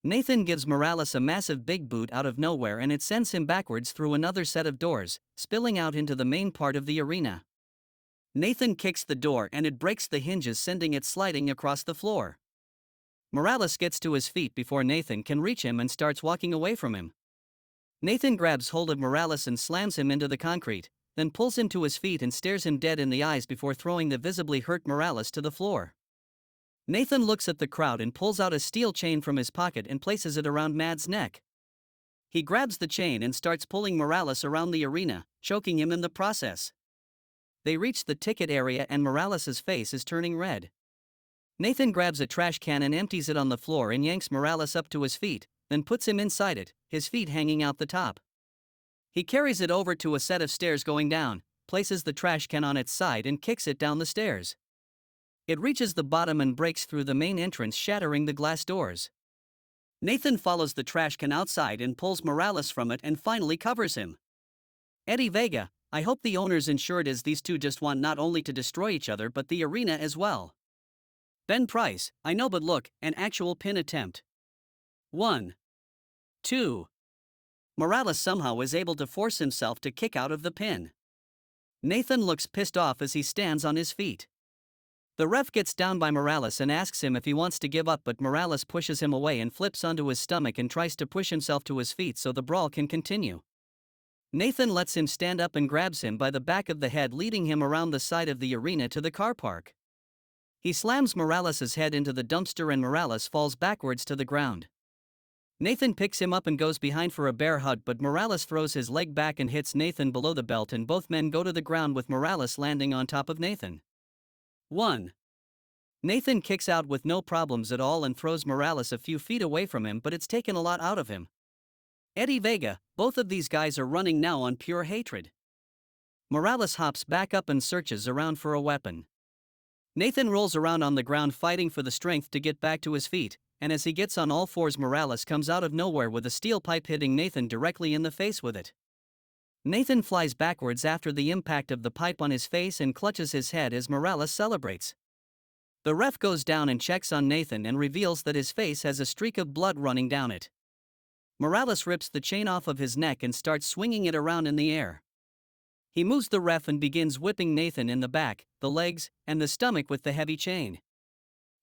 Nathan gives Morales a massive big boot out of nowhere and it sends him backwards through another set of doors, spilling out into the main part of the arena. Nathan kicks the door and it breaks the hinges, sending it sliding across the floor. Morales gets to his feet before Nathan can reach him and starts walking away from him. Nathan grabs hold of Morales and slams him into the concrete, then pulls him to his feet and stares him dead in the eyes before throwing the visibly hurt Morales to the floor. Nathan looks at the crowd and pulls out a steel chain from his pocket and places it around Mad's neck. He grabs the chain and starts pulling Morales around the arena, choking him in the process. They reach the ticket area and Morales' face is turning red. Nathan grabs a trash can and empties it on the floor and yanks Morales up to his feet, then puts him inside it, his feet hanging out the top. He carries it over to a set of stairs going down, places the trash can on its side and kicks it down the stairs. It reaches the bottom and breaks through the main entrance, shattering the glass doors. Nathan follows the trash can outside and pulls Morales from it and finally covers him. Eddie Vega, I hope the owners ensured, as these two just want not only to destroy each other but the arena as well. Ben Price, I know, but look, an actual pin attempt. 1. 2. Morales somehow is able to force himself to kick out of the pin. Nathan looks pissed off as he stands on his feet. The ref gets down by Morales and asks him if he wants to give up, but Morales pushes him away and flips onto his stomach and tries to push himself to his feet so the brawl can continue. Nathan lets him stand up and grabs him by the back of the head, leading him around the side of the arena to the car park. He slams Morales' head into the dumpster and Morales falls backwards to the ground. Nathan picks him up and goes behind for a bear hug, but Morales throws his leg back and hits Nathan below the belt and both men go to the ground with Morales landing on top of Nathan. 1. Nathan kicks out with no problems at all and throws Morales a few feet away from him, but it's taken a lot out of him. Eddie Vega, both of these guys are running now on pure hatred. Morales hops back up and searches around for a weapon. Nathan rolls around on the ground fighting for the strength to get back to his feet, and as he gets on all fours, Morales comes out of nowhere with a steel pipe, hitting Nathan directly in the face with it. Nathan flies backwards after the impact of the pipe on his face and clutches his head as Morales celebrates. The ref goes down and checks on Nathan and reveals that his face has a streak of blood running down it. Morales rips the chain off of his neck and starts swinging it around in the air. He moves the ref and begins whipping Nathan in the back, the legs, and the stomach with the heavy chain.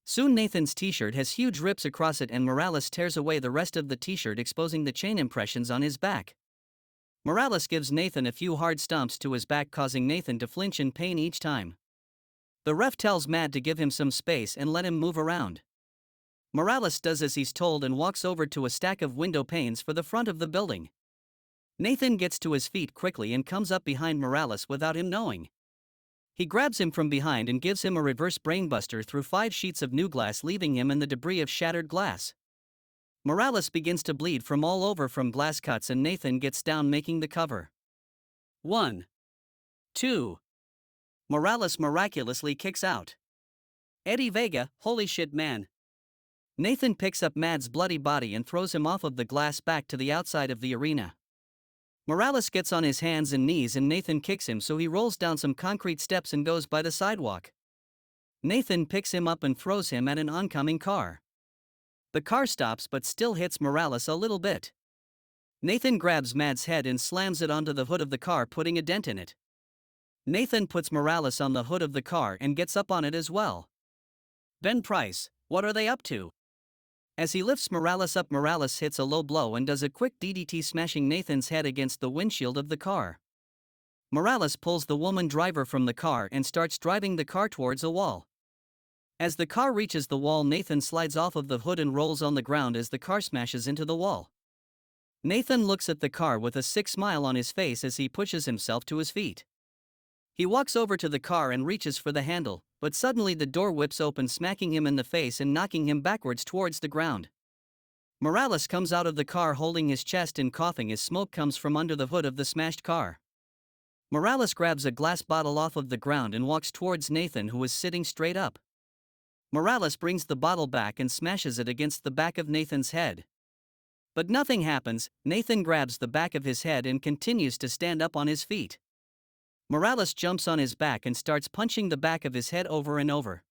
Soon Nathan's t-shirt has huge rips across it and Morales tears away the rest of the t-shirt, exposing the chain impressions on his back. Morales gives Nathan a few hard stomps to his back, causing Nathan to flinch in pain each time. The ref tells Mad to give him some space and let him move around. Morales does as he's told and walks over to a stack of window panes for the front of the building. Nathan gets to his feet quickly and comes up behind Morales without him knowing. He grabs him from behind and gives him a reverse brainbuster through 5 sheets of new glass, leaving him in the debris of shattered glass. Morales begins to bleed from all over from glass cuts and Nathan gets down, making the cover. 1, 2. Morales miraculously kicks out. Eddie Vega, holy shit man. Nathan picks up Mad's bloody body and throws him off of the glass back to the outside of the arena. Morales gets on his hands and knees and Nathan kicks him, so he rolls down some concrete steps and goes by the sidewalk. Nathan picks him up and throws him at an oncoming car. The car stops but still hits Morales a little bit. Nathan grabs Mad's head and slams it onto the hood of the car, putting a dent in it. Nathan puts Morales on the hood of the car and gets up on it as well. Ben Price, what are they up to? As he lifts Morales up, Morales hits a low blow and does a quick DDT, smashing Nathan's head against the windshield of the car. Morales pulls the woman driver from the car and starts driving the car towards a wall. As the car reaches the wall, Nathan slides off of the hood and rolls on the ground as the car smashes into the wall. Nathan looks at the car with a sick smile on his face as he pushes himself to his feet. He walks over to the car and reaches for the handle, but suddenly the door whips open, smacking him in the face and knocking him backwards towards the ground. Morales comes out of the car holding his chest and coughing as smoke comes from under the hood of the smashed car. Morales grabs a glass bottle off of the ground and walks towards Nathan, who is sitting straight up. Morales brings the bottle back and smashes it against the back of Nathan's head. But nothing happens. Nathan grabs the back of his head and continues to stand up on his feet. Morales jumps on his back and starts punching the back of his head over and over.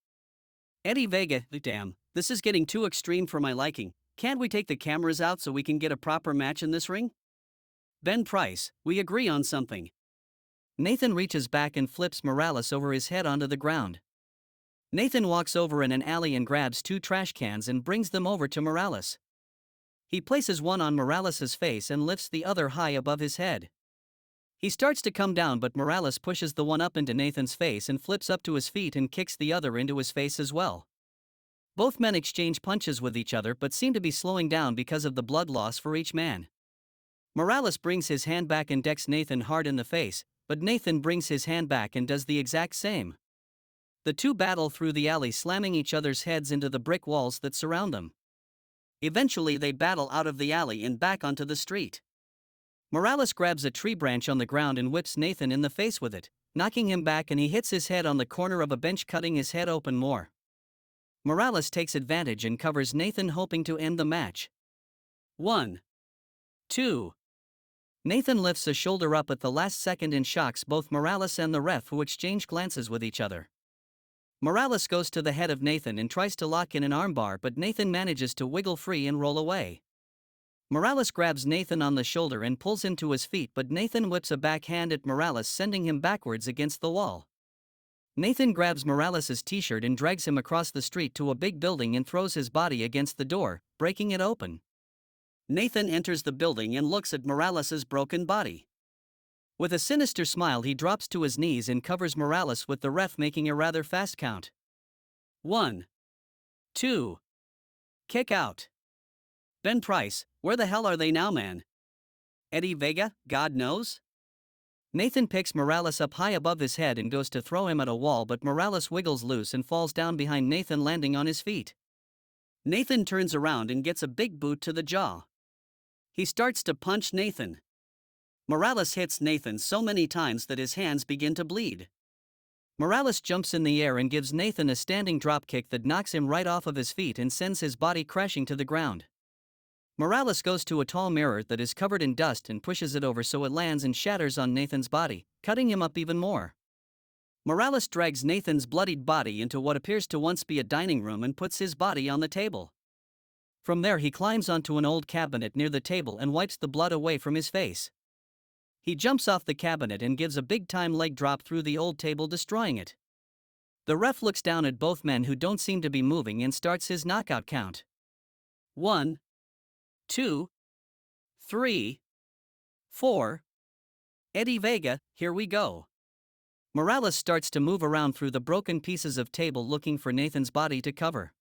Eddie Vega, damn, this is getting too extreme for my liking. Can't we take the cameras out so we can get a proper match in this ring? Ben Price, we agree on something. Nathan reaches back and flips Morales over his head onto the ground. Nathan walks over in an alley and grabs 2 trash cans and brings them over to Morales. He places one on Morales' face and lifts the other high above his head. He starts to come down, but Morales pushes the one up into Nathan's face and flips up to his feet and kicks the other into his face as well. Both men exchange punches with each other but seem to be slowing down because of the blood loss for each man. Morales brings his hand back and decks Nathan hard in the face, but Nathan brings his hand back and does the exact same. The two battle through the alley, slamming each other's heads into the brick walls that surround them. Eventually they battle out of the alley and back onto the street. Morales grabs a tree branch on the ground and whips Nathan in the face with it, knocking him back, and he hits his head on the corner of a bench, cutting his head open more. Morales takes advantage and covers Nathan, hoping to end the match. 1, 2. Nathan lifts a shoulder up at the last second and shocks both Morales and the ref, who exchange glances with each other. Morales goes to the head of Nathan and tries to lock in an armbar, but Nathan manages to wiggle free and roll away. Morales grabs Nathan on the shoulder and pulls him to his feet, but Nathan whips a backhand at Morales, sending him backwards against the wall. Nathan grabs Morales' t-shirt and drags him across the street to a big building and throws his body against the door, breaking it open. Nathan enters the building and looks at Morales' broken body. With a sinister smile, he drops to his knees and covers Morales, with the ref making a rather fast count. 1, 2. Kick out. Ben Price, where the hell are they now, man? Eddie Vega, God knows? Nathan picks Morales up high above his head and goes to throw him at a wall, but Morales wiggles loose and falls down behind Nathan, landing on his feet. Nathan turns around and gets a big boot to the jaw. He starts to punch Nathan. Morales hits Nathan so many times that his hands begin to bleed. Morales jumps in the air and gives Nathan a standing dropkick that knocks him right off of his feet and sends his body crashing to the ground. Morales goes to a tall mirror that is covered in dust and pushes it over so it lands and shatters on Nathan's body, cutting him up even more. Morales drags Nathan's bloodied body into what appears to once be a dining room and puts his body on the table. From there he climbs onto an old cabinet near the table and wipes the blood away from his face. He jumps off the cabinet and gives a big-time leg drop through the old table, destroying it. The ref looks down at both men who don't seem to be moving and starts his knockout count. 1, 2, 3, 4. Eddie Vega, here we go. Morales starts to move around through the broken pieces of table looking for Nathan's body to cover.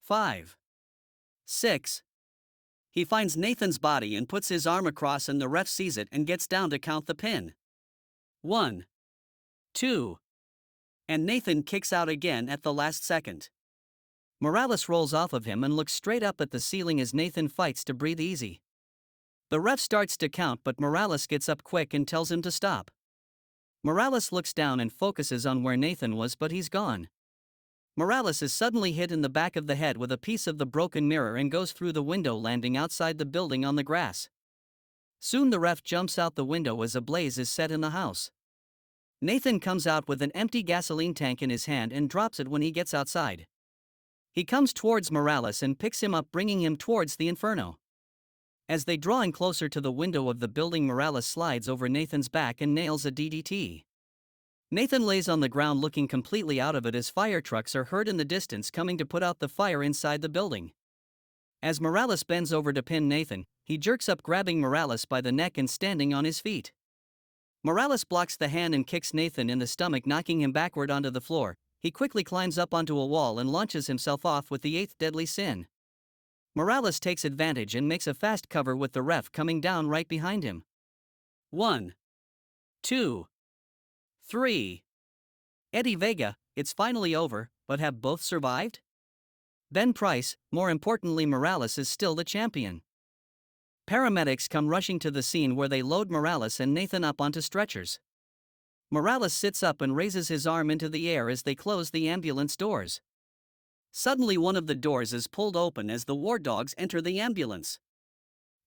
5, 6. He finds Nathan's body and puts his arm across, and the ref sees it and gets down to count the pin. 1, 2. And Nathan kicks out again at the last second. Morales rolls off of him and looks straight up at the ceiling as Nathan fights to breathe easy. The ref starts to count, but Morales gets up quick and tells him to stop. Morales looks down and focuses on where Nathan was, but he's gone. Morales is suddenly hit in the back of the head with a piece of the broken mirror and goes through the window, landing outside the building on the grass. Soon the ref jumps out the window as a blaze is set in the house. Nathan comes out with an empty gasoline tank in his hand and drops it when he gets outside. He comes towards Morales and picks him up, bringing him towards the inferno. As they draw in closer to the window of the building, Morales slides over Nathan's back and nails a DDT. Nathan lays on the ground looking completely out of it as fire trucks are heard in the distance coming to put out the fire inside the building. As Morales bends over to pin Nathan, he jerks up, grabbing Morales by the neck and standing on his feet. Morales blocks the hand and kicks Nathan in the stomach, knocking him backward onto the floor. He quickly climbs up onto a wall and launches himself off with the 8th deadly sin. Morales takes advantage and makes a fast cover with the ref coming down right behind him. 1, 2, 3. Eddie Vega, it's finally over, but have both survived? Ben Price, more importantly Morales is still the champion. Paramedics come rushing to the scene where they load Morales and Nathan up onto stretchers. Morales sits up and raises his arm into the air as they close the ambulance doors. Suddenly one of the doors is pulled open as the war dogs enter the ambulance.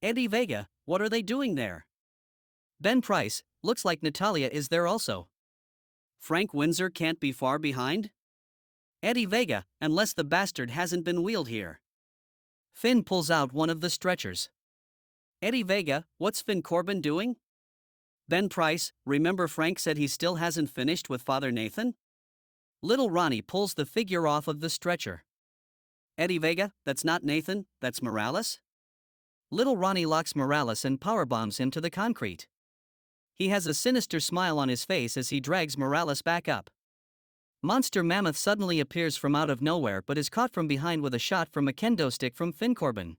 Eddie Vega, what are they doing there? Ben Price, looks like Natalia is there also. Frank Windsor can't be far behind? Eddie Vega, unless the bastard hasn't been wheeled here. Finn pulls out one of the stretchers. Eddie Vega, what's Finn Corbin doing? Ben Price, remember Frank said he still hasn't finished with Father Nathan? Little Ronnie pulls the figure off of the stretcher. Eddie Vega, that's not Nathan, that's Morales? Little Ronnie locks Morales and powerbombs him to the concrete. He has a sinister smile on his face as he drags Morales back up. Monster Mammoth suddenly appears from out of nowhere but is caught from behind with a shot from a kendo stick from Finn Corbin.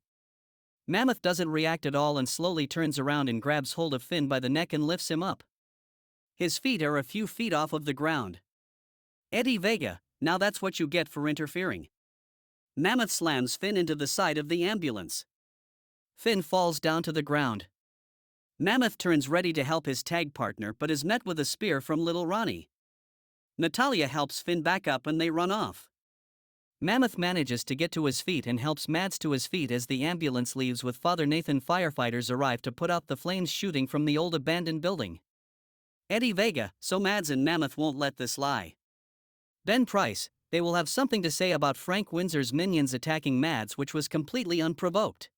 Mammoth doesn't react at all and slowly turns around and grabs hold of Finn by the neck and lifts him up. His feet are a few feet off of the ground. Eddie Vega, now that's what you get for interfering. Mammoth slams Finn into the side of the ambulance. Finn falls down to the ground. Mammoth turns ready to help his tag partner but is met with a spear from Little Ronnie. Natalia helps Finn back up and they run off. Mammoth manages to get to his feet and helps Mads to his feet as the ambulance leaves with Father Nathan. Firefighters arrive to put out the flames shooting from the old abandoned building. Eddie Vega, so Mads and Mammoth won't let this lie. Ben Price, they will have something to say about Frank Windsor's minions attacking Mads, which was completely unprovoked.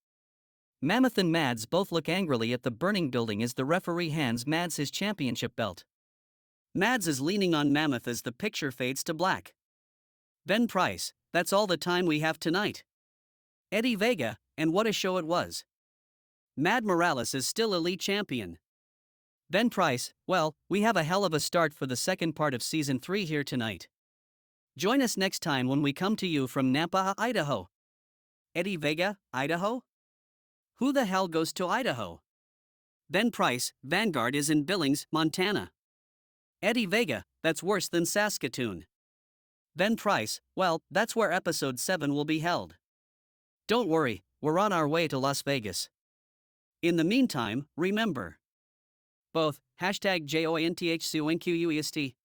Mammoth and Mads both look angrily at the burning building as the referee hands Mads his championship belt. Mads is leaning on Mammoth as the picture fades to black. Ben Price, that's all the time we have tonight. Eddie Vega, and what a show it was. Mad Morales is still elite champion. Ben Price, well, we have a hell of a start for the second part of Season 3 here tonight. Join us next time when we come to you from Nampa, Idaho. Eddie Vega, Idaho? Who the hell goes to Idaho? Ben Price, Vanguard is in Billings, Montana. Eddie Vega, that's worse than Saskatoon. Ben Price, well, that's where Episode 7 will be held. Don't worry, we're on our way to Las Vegas. In the meantime, remember. Both, #JOINTHCONQUEST